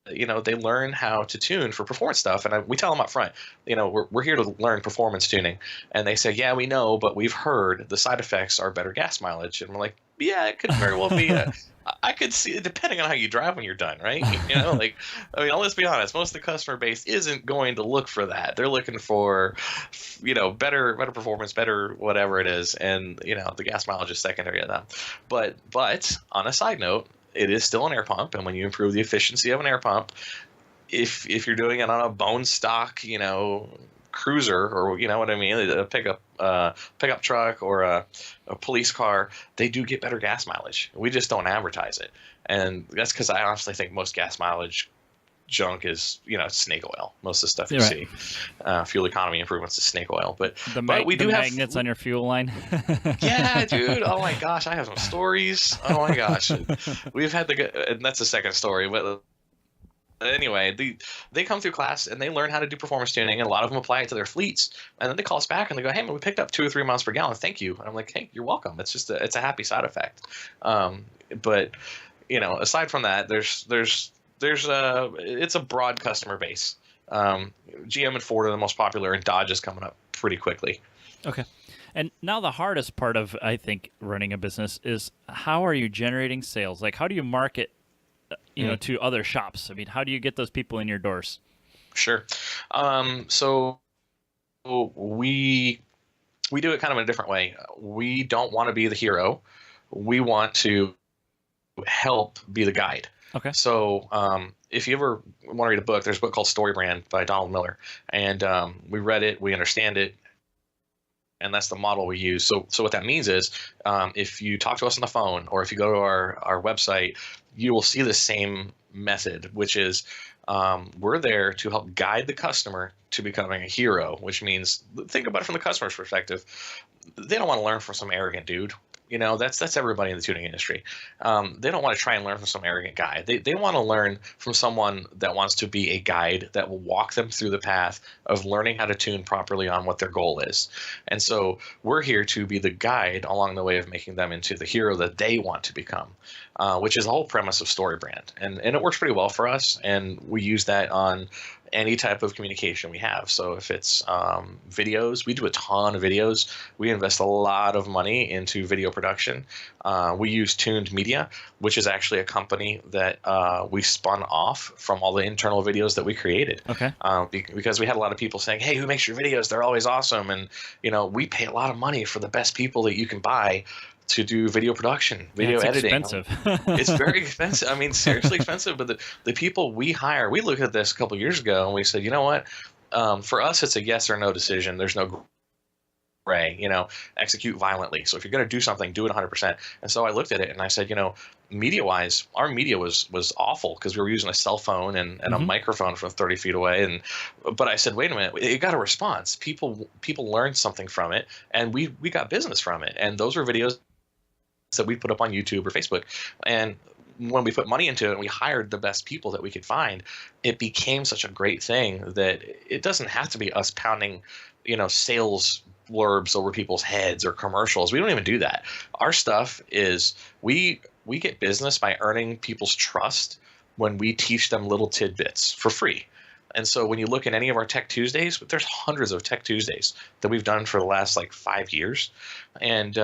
they learn how to tune for performance stuff. And we tell them up front, we're here to learn performance tuning. And they say, yeah, we know, but we've heard the side effects are better gas mileage. And we're like, yeah, it could very well be. I could see it depending on how you drive when you're done, right? Let's be honest. Most of the customer base isn't going to look for that. They're looking for, better performance, better whatever it is. And, the gas mileage is secondary to that. But on a side note, it is still an air pump, and when you improve the efficiency of an air pump, if you're doing it on a bone stock, cruiser, or what I mean, a pickup truck or a police car, they do get better gas mileage. We just don't advertise it, and that's because I honestly think most gas mileage junk is snake oil. Most of the stuff you see, fuel economy improvements is snake oil. But we do have magnets on your fuel line. Yeah, dude. Oh my gosh, I have some stories. Oh my gosh, we've had and that's the second story. But anyway, they come through class and they learn how to do performance tuning, and a lot of them apply it to their fleets. And then they call us back and they go, "Hey, man, we picked up 2 or 3 miles per gallon. Thank you." And I'm like, "Hey, you're welcome. It's just it's a happy side effect." But aside from that, it's a broad customer base. GM and Ford are the most popular, and Dodge is coming up pretty quickly. Okay. And now the hardest part of, I think, running a business is how are you generating sales? Like, how do you market, to other shops? I mean, how do you get those people in your doors? Sure. So we do it kind of in a different way. We don't want to be the hero. We want to help be the guide. Okay. So if you ever want to read a book, there's a book called Story Brand by Donald Miller. And we read it, we understand it, and that's the model we use. So what that means is if you talk to us on the phone or if you go to our website, you will see the same method, which is we're there to help guide the customer to becoming a hero, which means, think about it from the customer's perspective. They don't want to learn from some arrogant dude. That's everybody in the tuning industry. They don't want to try and learn from some arrogant guy. They want to learn from someone that wants to be a guide that will walk them through the path of learning how to tune properly on what their goal is. And so we're here to be the guide along the way of making them into the hero that they want to become, which is the whole premise of Story Brand. And it works pretty well for us, and we use that on any type of communication we have. So if it's videos, we do a ton of videos. We invest a lot of money into video production. We use Tuned Media, which is actually a company that we spun off from all the internal videos that we created. Okay. Because we had a lot of people saying, "Hey, who makes your videos? They're always awesome." And we pay a lot of money for the best people that you can buy to do video production, video editing. Expensive. It's very expensive. I mean, seriously expensive. But the people we hire, we looked at this a couple of years ago and we said, you know what? For us, it's a yes or no decision. There's no gray. Execute violently. So if you're going to do something, do it 100%. And so I looked at it and I said, media-wise, our media was awful because we were using a cell phone and a microphone from 30 feet away. But I said, wait a minute, it got a response. People learned something from it, and we got business from it. And those were videos that we put up on YouTube or Facebook. And when we put money into it and we hired the best people that we could find, it became such a great thing that it doesn't have to be us pounding, sales blurbs over people's heads or commercials. We don't even do that. Our stuff is we get business by earning people's trust when we teach them little tidbits for free. And so when you look at any of our Tech Tuesdays, there's hundreds of Tech Tuesdays that we've done for the last 5 years. And,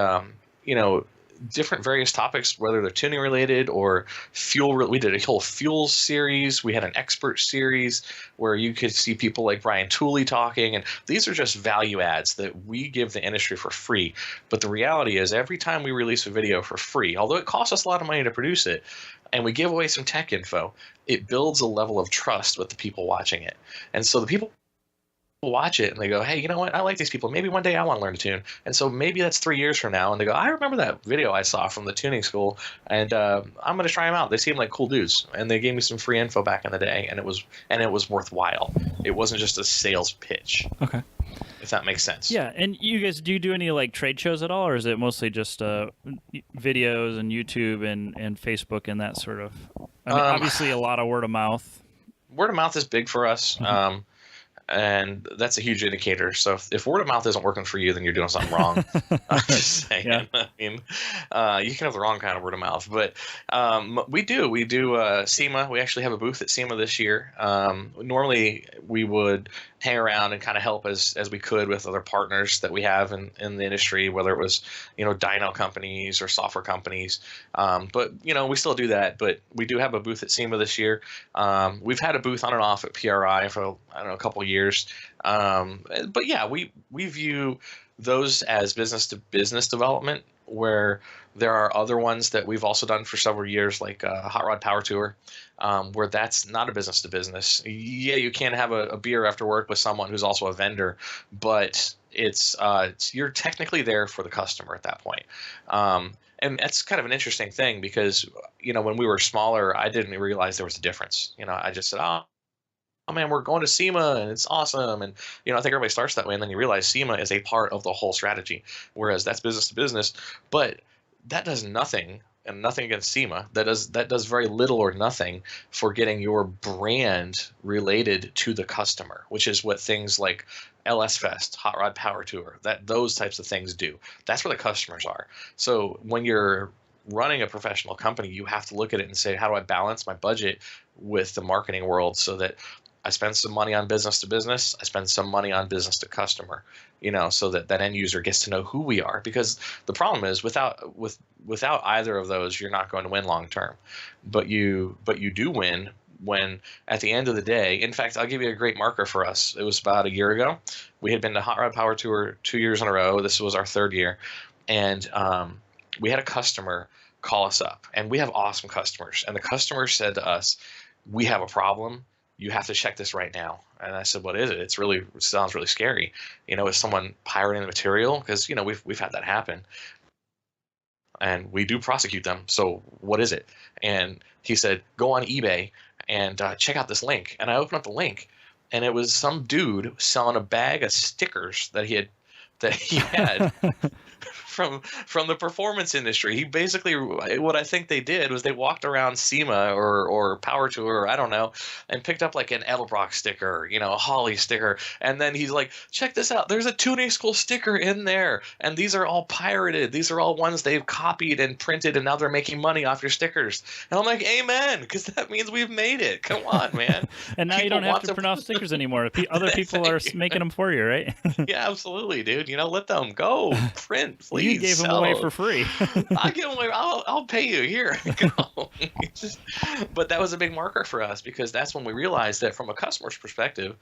different various topics, whether they're tuning related or fuel. We did a whole fuel series. We had an expert series where you could see people like Brian Tooley talking. And these are just value adds that we give the industry for free. But the reality is every time we release a video for free, although it costs us a lot of money to produce it, and we give away some tech info, it builds a level of trust with the people watching it. And so the people watch it and they go, hey, you know what? I like these people. Maybe one day I want to learn to tune. And so maybe that's 3 years from now. And they go, I remember that video I saw from the tuning school, and I'm going to try them out. They seem like cool dudes. And they gave me some free info back in the day, and it was worthwhile. It wasn't just a sales pitch. Okay. If that makes sense. Yeah. And you guys, do you do any trade shows at all, or is it mostly just videos and YouTube and Facebook and that sort of? I mean, obviously a lot of word of mouth. Word of mouth is big for us. And that's a huge indicator. So if word of mouth isn't working for you, then you're doing something wrong. I'm just saying. Yeah. I mean, you can have the wrong kind of word of mouth, but we do SEMA. We actually have a booth at SEMA this year. Normally we would hang around and kind of help as we could with other partners that we have in the industry, whether it was, dyno companies or software companies. But we still do that, but we do have a booth at SEMA this year. We've had a booth on and off at PRI for, I don't know, a couple of years. But yeah, we view those as business to business development, where there are other ones that we've also done for several years, like Hot Rod Power Tour, where that's not a business to business. Yeah, you can have a beer after work with someone who's also a vendor, but it's you're technically there for the customer at that point. And that's kind of an interesting thing because, when we were smaller, I didn't realize there was a difference. I just said, oh man, we're going to SEMA and it's awesome. And, I think everybody starts that way. And then you realize SEMA is a part of the whole strategy, whereas that's business to business. But that does nothing, and nothing against SEMA. That does very little or nothing for getting your brand related to the customer, which is what things like LS Fest, Hot Rod Power Tour, those types of things do. That's where the customers are. So when you're running a professional company, you have to look at it and say, how do I balance my budget with the marketing world so that I spend some money on business to business, I spend some money on business to customer, so that end user gets to know who we are. Because the problem is without either of those, you're not going to win long term. But you do win when at the end of the day, in fact, I'll give you a great marker for us. It was about a year ago. We had been to Hot Rod Power Tour 2 years in a row. This was our third year. And we had a customer call us up, and we have awesome customers. And the customer said to us, we have a problem. You have to check this right now. And I said, what is it? It sounds really scary. Is someone pirating the material? Because, we've had that happen. And we do prosecute them. So what is it? And he said, go on eBay and check out this link. And I opened up the link, and it was some dude selling a bag of stickers that he had from the performance industry. He basically, what I think they did was they walked around SEMA or Power Tour, or I don't know, and picked up like an Edelbrock sticker, a Holly sticker, and then he's like, check this out, there's a tuning school sticker in there, and these are all pirated. These are all ones they've copied and printed, and now they're making money off your stickers. And I'm like, amen, because that means we've made it. Come on, man. And now you don't have to print off stickers anymore. Other people are making them for you, right? Yeah, absolutely, dude. Let them go. Print, please. You gave them away for free. I give them away. I'll pay you. Here. Go. But that was a big marker for us, because that's when we realized that from a customer's perspective,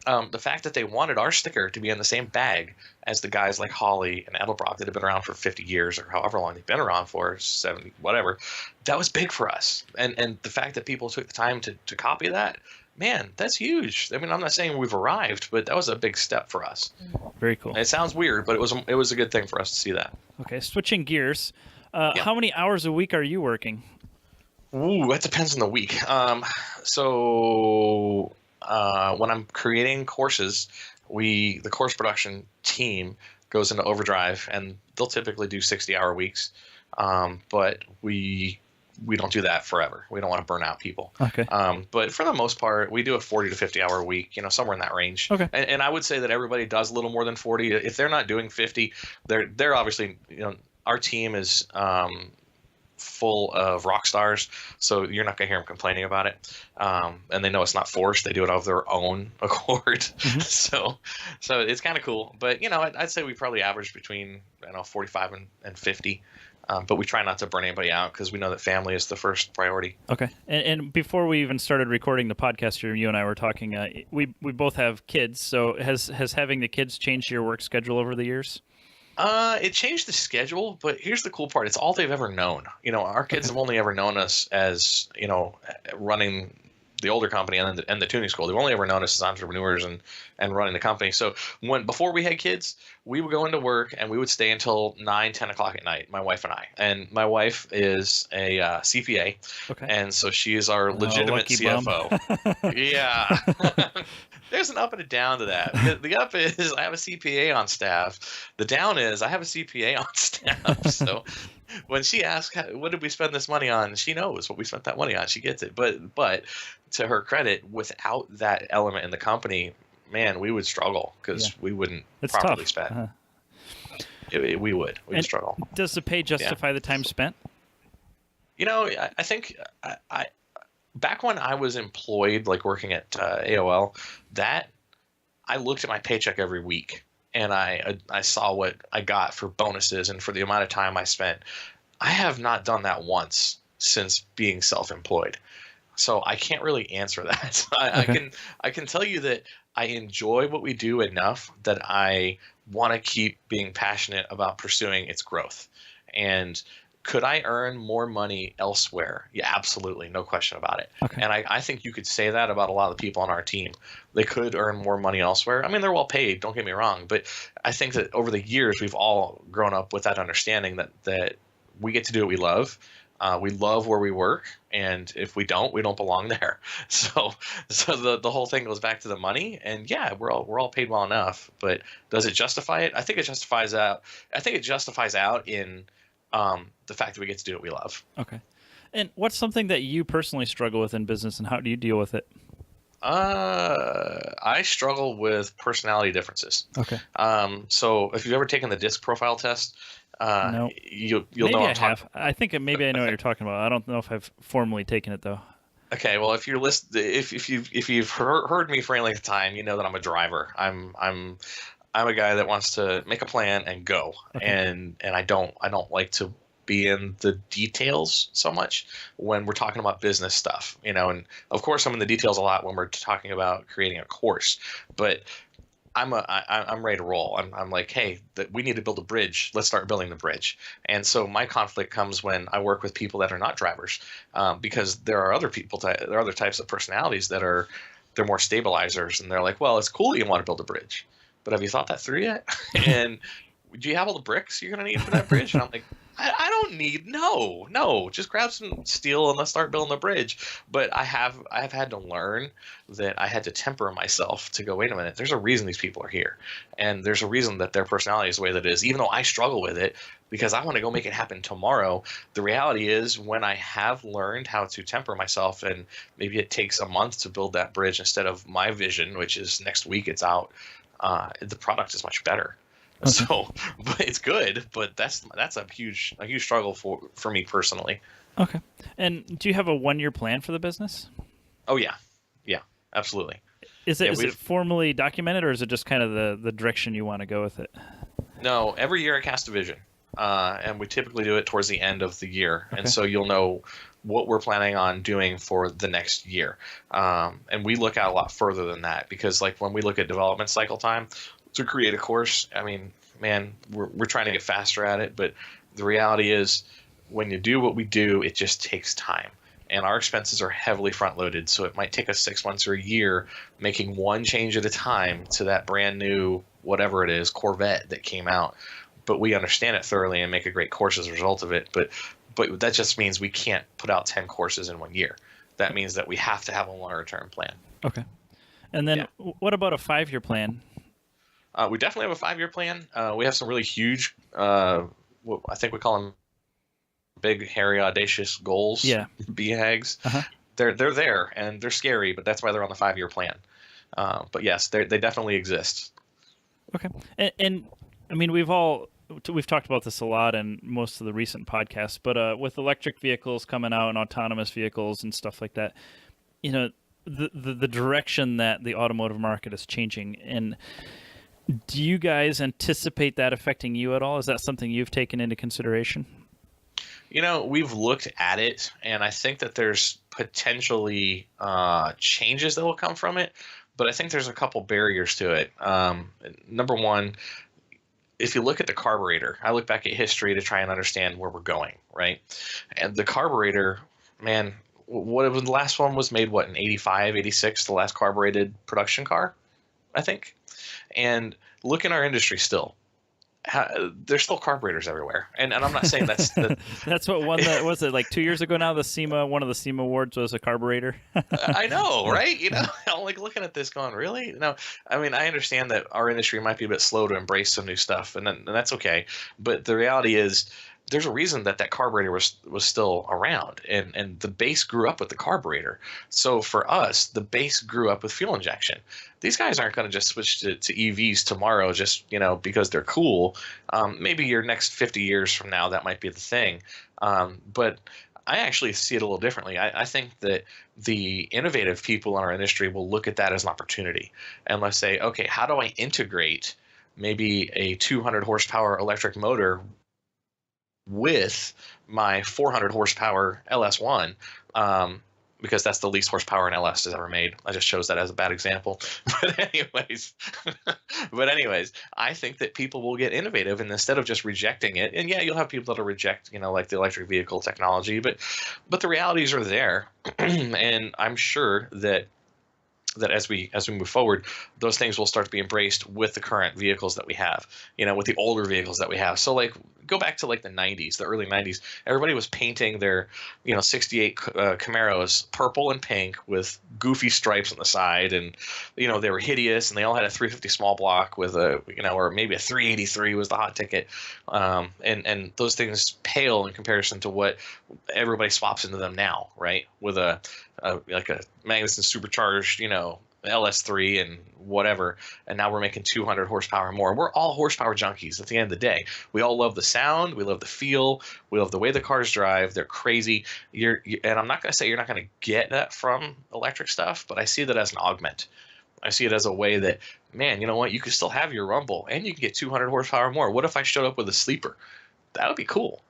the fact that they wanted our sticker to be in the same bag as the guys like Holly and Edelbrock that have been around for 50 years or however long they've been around for, 70, whatever, that was big for us. And the fact that people took the time to copy that, man, that's huge. I mean, I'm not saying we've arrived, but that was a big step for us. Very cool. And it sounds weird, but it was a good thing for us to see that. Okay, switching gears, Yeah. How many hours a week are you working? Ooh, that depends on the week. So when I'm creating courses, the course production team goes into overdrive, and they'll typically do 60-hour weeks. But we don't do that forever. We don't want to burn out people. Okay. But for the most part, we do a 40 to 50-hour week, somewhere in that range. Okay. And I would say that everybody does a little more than 40. If they're not doing 50, they're obviously, our team is full of rock stars, so you're not going to hear them complaining about it. And they know it's not forced. They do it of their own accord. Mm-hmm. So it's kind of cool. But, I'd say we probably average between, 45 and 50. But we try not to burn anybody out, because we know that family is the first priority. Okay. And before we even started recording the podcast here, you and I were talking, we both have kids. So has having the kids changed your work schedule over the years? It changed the schedule, but here's the cool part. It's all they've ever known. Our kids have only ever known us as, running the older company and the tuning school. They've only ever known us as entrepreneurs and running the company. So before we had kids, we would go into work and we would stay until 9, 10 o'clock at night, my wife and I. And my wife is a CPA. Okay. And so she is our legitimate CFO. Yeah. There's an up and a down to that. The up is I have a CPA on staff. The down is I have a CPA on staff. So when she asks, what did we spend this money on? She knows what we spent that money on. She gets it. But to her credit, without that element in the company, man, we would struggle because we wouldn't properly tough. spend. We would struggle. Does the pay justify the time spent? You know, I think I back when I was employed, like working at AOL, that I looked at my paycheck every week and I saw what I got for bonuses and for the amount of time I spent. I have not done that once since being self-employed. So I can't really answer that. I can tell you that I enjoy what we do enough that I want to keep being passionate about pursuing its growth. And could I earn more money elsewhere? Yeah, absolutely. No question about it. Okay. And I think you could say that about a lot of the people on our team. They could earn more money elsewhere. I mean, they're well paid, don't get me wrong. But I think that over the years, we've all grown up with that understanding that we get to do what we love. We love where we work, and if we don't belong there. So the whole thing goes back to the money, and yeah, we're all paid well enough. But does it justify it? I think it justifies out. I think it justifies out in the fact that we get to do what we love. Okay. And what's something that you personally struggle with in business, and how do you deal with it? I struggle with personality differences. Okay. So if you've ever taken the DISC profile test. No. You'll maybe know what I'm I have. I think maybe I know what you're talking about. I don't know if I've formally taken it though. Okay, well, if you've heard me for any length of time, you know that I'm a driver. I'm a guy that wants to make a plan and go, okay. and I don't like to be in the details so much when we're talking about business stuff, you know. And of course, I'm in the details a lot when we're talking about creating a course, but I'm ready to roll. I'm like, hey, we need to build a bridge. Let's start building the bridge. And so my conflict comes when I work with people that are not drivers, because there are other types of personalities they're more stabilizers, and they're like, well, it's cool that you want to build a bridge, but have you thought that through yet? And do you have all the bricks you're gonna need for that bridge? And I'm like, I don't need no. Just grab some steel and let's start building the bridge. But I have had to learn that I had to temper myself to go, wait a minute, there's a reason these people are here, and there's a reason that their personality is the way that it is. Even though I struggle with it because I want to go make it happen tomorrow, the reality is when I have learned how to temper myself, and maybe it takes a month to build that bridge instead of my vision, which is next week it's out, the product is much better. Okay. So, but it's good, but that's a huge struggle for me personally. Okay. And do you have a 1-year plan for the business? Oh yeah, absolutely. Is it formally documented, or is it just kind of the direction you want to go with it? No, every year I cast a vision, and we typically do it towards the end of the year, okay. And so you'll know what we're planning on doing for the next year, and we look out a lot further than that, because like when we look at development cycle time to create a course, I mean, man, we're trying to get faster at it, but the reality is when you do what we do, it just takes time. And our expenses are heavily front loaded, so it might take us 6 months or a year making one change at a time to that brand new, whatever it is, Corvette that came out. But we understand it thoroughly and make a great course as a result of it. But that just means we can't put out 10 courses in 1 year. That means that we have to have a longer term plan. Okay. And then what about a 5-year plan? We definitely have a 5-year plan. We have some really huge, I think we call them big, hairy, audacious goals. Yeah. BHAGs. Uh-huh. They're there, and they're scary, but that's why they're on the 5-year plan. But yes, they definitely exist. Okay. And I mean, we've talked about this a lot in most of the recent podcasts, but with electric vehicles coming out and autonomous vehicles and stuff like that, you know, the direction that the automotive market is changing. And do you guys anticipate that affecting you at all? Is that something you've taken into consideration? You know, we've looked at it, and I think that there's potentially changes that will come from it, but I think there's a couple barriers to it. Number one, if you look at the carburetor, I look back at history to try and understand where we're going, right? And the carburetor, man, the last one was made, in 85, 86, the last carbureted production car, I think. And look in our industry still. There's still carburetors everywhere, and I'm not saying that's that's what one that was it like 2 years ago now. One of the SEMA awards was a carburetor. I know, right? You know, I'm like looking at this, going, really? No, I mean, I understand that our industry might be a bit slow to embrace some new stuff, and that's okay. But the reality is, there's a reason that carburetor was still around, and the base grew up with the carburetor. So for us, the base grew up with fuel injection. These guys aren't going to just switch to EVs tomorrow just because they're cool. Maybe your next 50 years from now that might be the thing, but I actually see it a little differently. I think that the innovative people in our industry will look at that as an opportunity, and let's say, okay, how do I integrate maybe a 200 horsepower electric motor with my 400 horsepower LS1, because that's the least horsepower an LS has ever made. I just chose that as a bad example. But anyways, I think that people will get innovative, and instead of just rejecting it, and yeah, you'll have people that'll reject, like the electric vehicle technology, but the realities are there. And I'm sure that as we move forward, those things will start to be embraced with the current vehicles that we have, with the older vehicles that we have. So like, go back to like the 90s, the early 90s, everybody was painting their, 68 Camaros purple and pink with goofy stripes on the side. And, they were hideous, and they all had a 350 small block with or maybe a 383 was the hot ticket. And those things pale in comparison to what everybody swaps into them now, right? With like a Magnuson supercharged, LS3 and whatever, and now we're making 200 horsepower and more. We're all horsepower junkies at the end of the day. We all love the sound, we love the feel, we love the way the cars drive. They're crazy. And I'm not going to say you're not going to get that from electric stuff, but I see that as an augment. I see it as a way that, man, you know what? You can still have your rumble, and you can get 200 horsepower more. What if I showed up with a sleeper? That would be cool.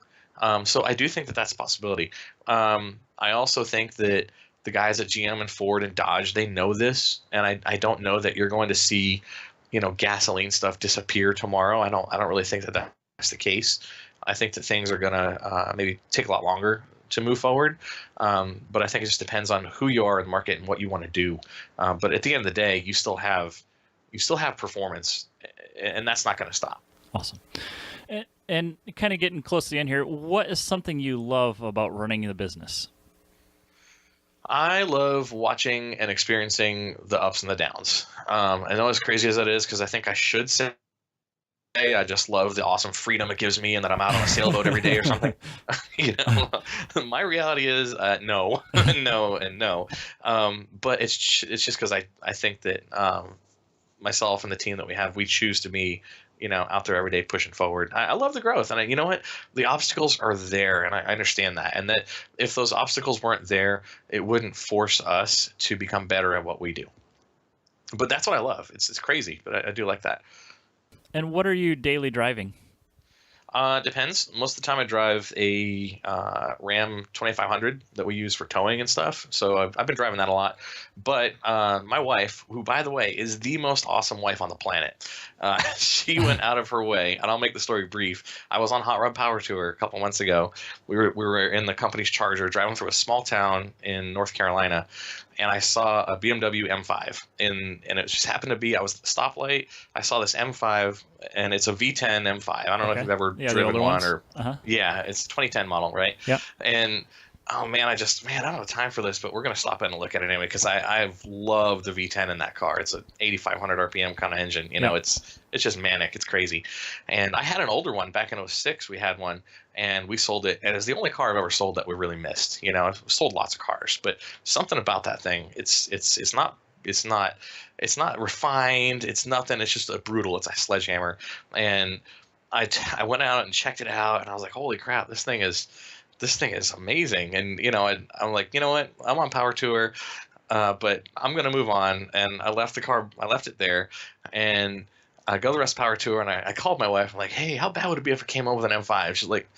So I do think that that's a possibility. I also think that the guys at GM and Ford and Dodge, they know this, and I don't know that you're going to see, gasoline stuff disappear tomorrow. I don't really think that that's the case. I think that things are going to maybe take a lot longer to move forward, but I think it just depends on who you are in the market and what you want to do. But at the end of the day, you still have performance, and that's not going to stop. Awesome. And kind of getting close to the end here, what is something you love about running the business? I love watching and experiencing the ups and the downs. I know as crazy as that is, because I think I should say I just love the awesome freedom it gives me and that I'm out on a sailboat every day or something. My reality is no, no, and no. But it's just because I think that myself and the team that we have, we choose to be out there every day pushing forward. I love the growth, and you know what? The obstacles are there, and I understand that. And that if those obstacles weren't there, it wouldn't force us to become better at what we do. But that's what I love. It's crazy, but I do like that. And what are you daily driving? Depends. Most of the time I drive a Ram 2500 that we use for towing and stuff. So I've been driving that a lot. But my wife, who, by the way, is the most awesome wife on the planet, she went out of her way, and I'll make the story brief. I was on Hot Rod Power Tour a couple months ago. We were in the company's Charger driving through a small town in North Carolina, and I saw a BMW M5, and it just happened to be, I was at the stoplight, I saw this M5, and it's a V10 M5. I don't know if you've ever driven one or, yeah, it's a 2010 model, right? Yeah. And oh man, I don't have time for this, but we're going to stop in and look at it anyway, because I've loved the V10 in that car. It's an 8,500 RPM kind of engine. It's just manic. It's crazy. And I had an older one back in 2006. We had one, and we sold it. And it's the only car I've ever sold that we really missed. I've sold lots of cars, but something about that thing, it's not refined. It's nothing. It's just a brutal. It's a sledgehammer. And I went out and checked it out, and I was like, holy crap, this thing is amazing. And I'm like, you know what, I'm on Power Tour, but I'm gonna move on. And I left the car, I left it there, and I go the rest of Power Tour, and I called my wife. I'm like, hey, how bad would it be if I came over with an M5? She's like,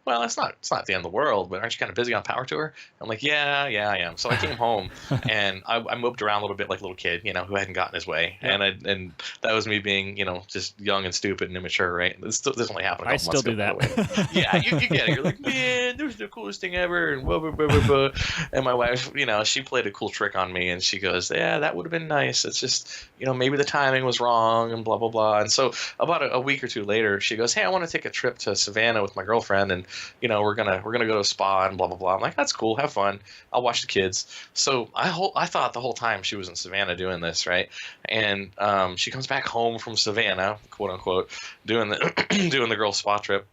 well, it's not the end of the world, but aren't you kind of busy on Power Tour? I'm like, yeah, I am. So I came home, and I moved around a little bit like a little kid, who hadn't gotten his way. Yeah. And that was me being, just young and stupid and immature, right? This only happened a couple months ago. I still do that. Yeah, you get it. You're like, man, this was the coolest thing ever, and blah, blah, blah, blah, blah. And my wife, she played a cool trick on me, and she goes, yeah, that would have been nice. It's just, maybe the timing was wrong, and blah, blah, blah. And so about a week or two later, she goes, hey, I want to take a trip to Savannah with my girlfriend, and we're gonna go to a spa and blah blah blah. I'm like, that's cool, have fun. I'll watch the kids. So I thought the whole time she was in Savannah doing this, right? And she comes back home from Savannah, quote unquote, doing the doing the girl spa trip.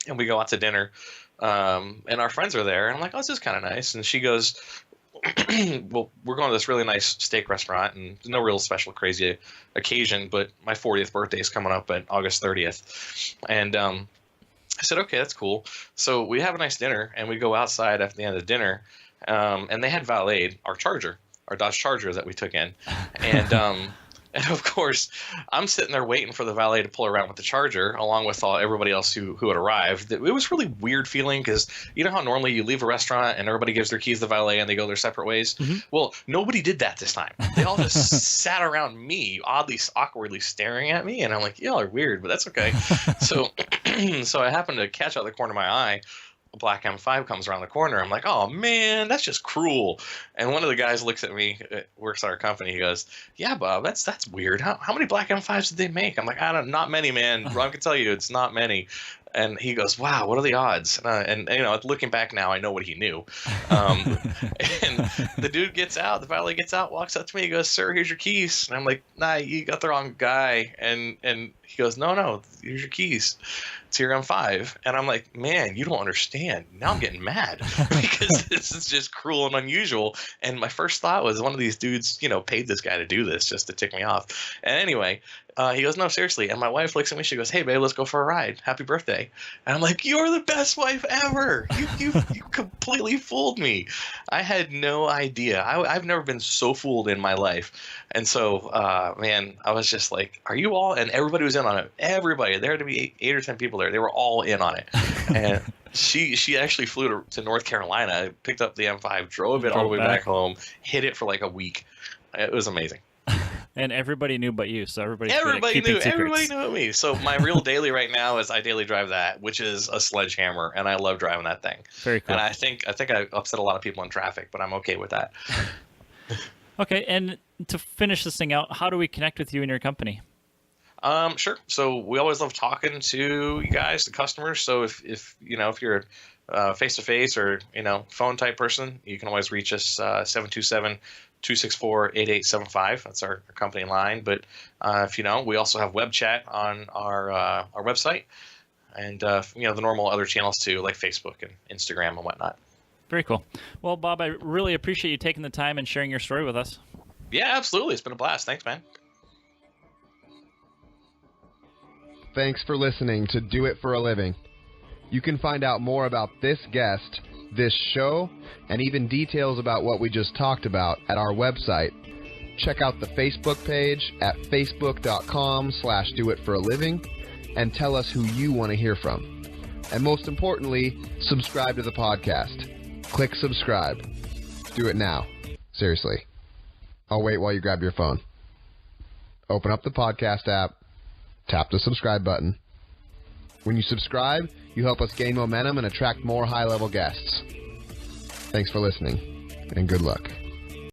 and we go out to dinner, and our friends are there, and I'm like, oh, this is kind of nice. And she goes, well, we're going to this really nice steak restaurant, and no real special crazy occasion, but my 40th birthday is coming up at August 30th. And I said, okay, that's cool. So we have a nice dinner, and we go outside after the end of the dinner, and they had valeted our Charger, our Dodge Charger that we took in. And of course, I'm sitting there waiting for the valet to pull around with the Charger, along with everybody else who had arrived. It was really weird feeling, because you know how normally you leave a restaurant and everybody gives their keys to the valet and they go their separate ways? Mm-hmm. Well, nobody did that this time. They all just sat around me, awkwardly staring at me, and I'm like, y'all are weird, but that's okay. So I happened to catch out the corner of my eye. A black M5 comes around the corner. I'm like, oh man, that's just cruel. And one of the guys looks at me, works at our company. He goes, yeah, Bob, that's weird. How many black M5s did they make? I'm like, not many, man. Ron can tell you it's not many. And he goes, wow, what are the odds? And you know, looking back now, I know what he knew. And the dude gets out, the valet gets out, walks up to me, he goes, sir, here's your keys. And I'm like, nah, you got the wrong guy. And he goes, no, here's your keys. It's your M5. And I'm like, man, you don't understand. Now I'm getting mad because this is just cruel and unusual. And my first thought was one of these dudes, you know, paid this guy to do this just to tick me off. And anyway, he goes, no, seriously. And my wife looks at me. She goes, hey, babe, let's go for a ride. Happy birthday. And I'm like, you're the best wife ever. You completely fooled me. I had no idea. I've never been so fooled in my life. And so, man, I was just like, are you all? And everybody was in on it. Everybody. There had to be 8 or 10 people there. They were all in on it. And she actually flew to North Carolina, picked up the M5, drove it all the way back home, hid it for like a week. It was amazing. And everybody knew but you, so everybody knew me. So my real daily right now is I daily drive that, which is a sledgehammer, and I love driving that thing. Very cool. And I think I upset a lot of people in traffic, but I'm okay with that. Okay, and to finish this thing out, how do we connect with you and your company? Sure. So we always love talking to you guys, the customers. So if you're face-to-face or, phone type person, you can always reach us 727-264-8875. That's our company line. But if we also have web chat on our website, and the normal other channels too, like Facebook and Instagram and whatnot. Very cool. Well, Bob, I really appreciate you taking the time and sharing your story with us. Yeah, absolutely. It's been a blast. Thanks, man. Thanks for listening to Do It for a Living. You can find out more about this guest, this show, and even details about what we just talked about at our website. Check out the Facebook page at facebook.com/doitforaliving and tell us who you want to hear from. And most importantly, subscribe to the podcast. Click subscribe. Do it now. Seriously. I'll wait while you grab your phone. Open up the podcast app. Tap the subscribe button. When you subscribe, you help us gain momentum and attract more high-level guests. Thanks for listening, and good luck.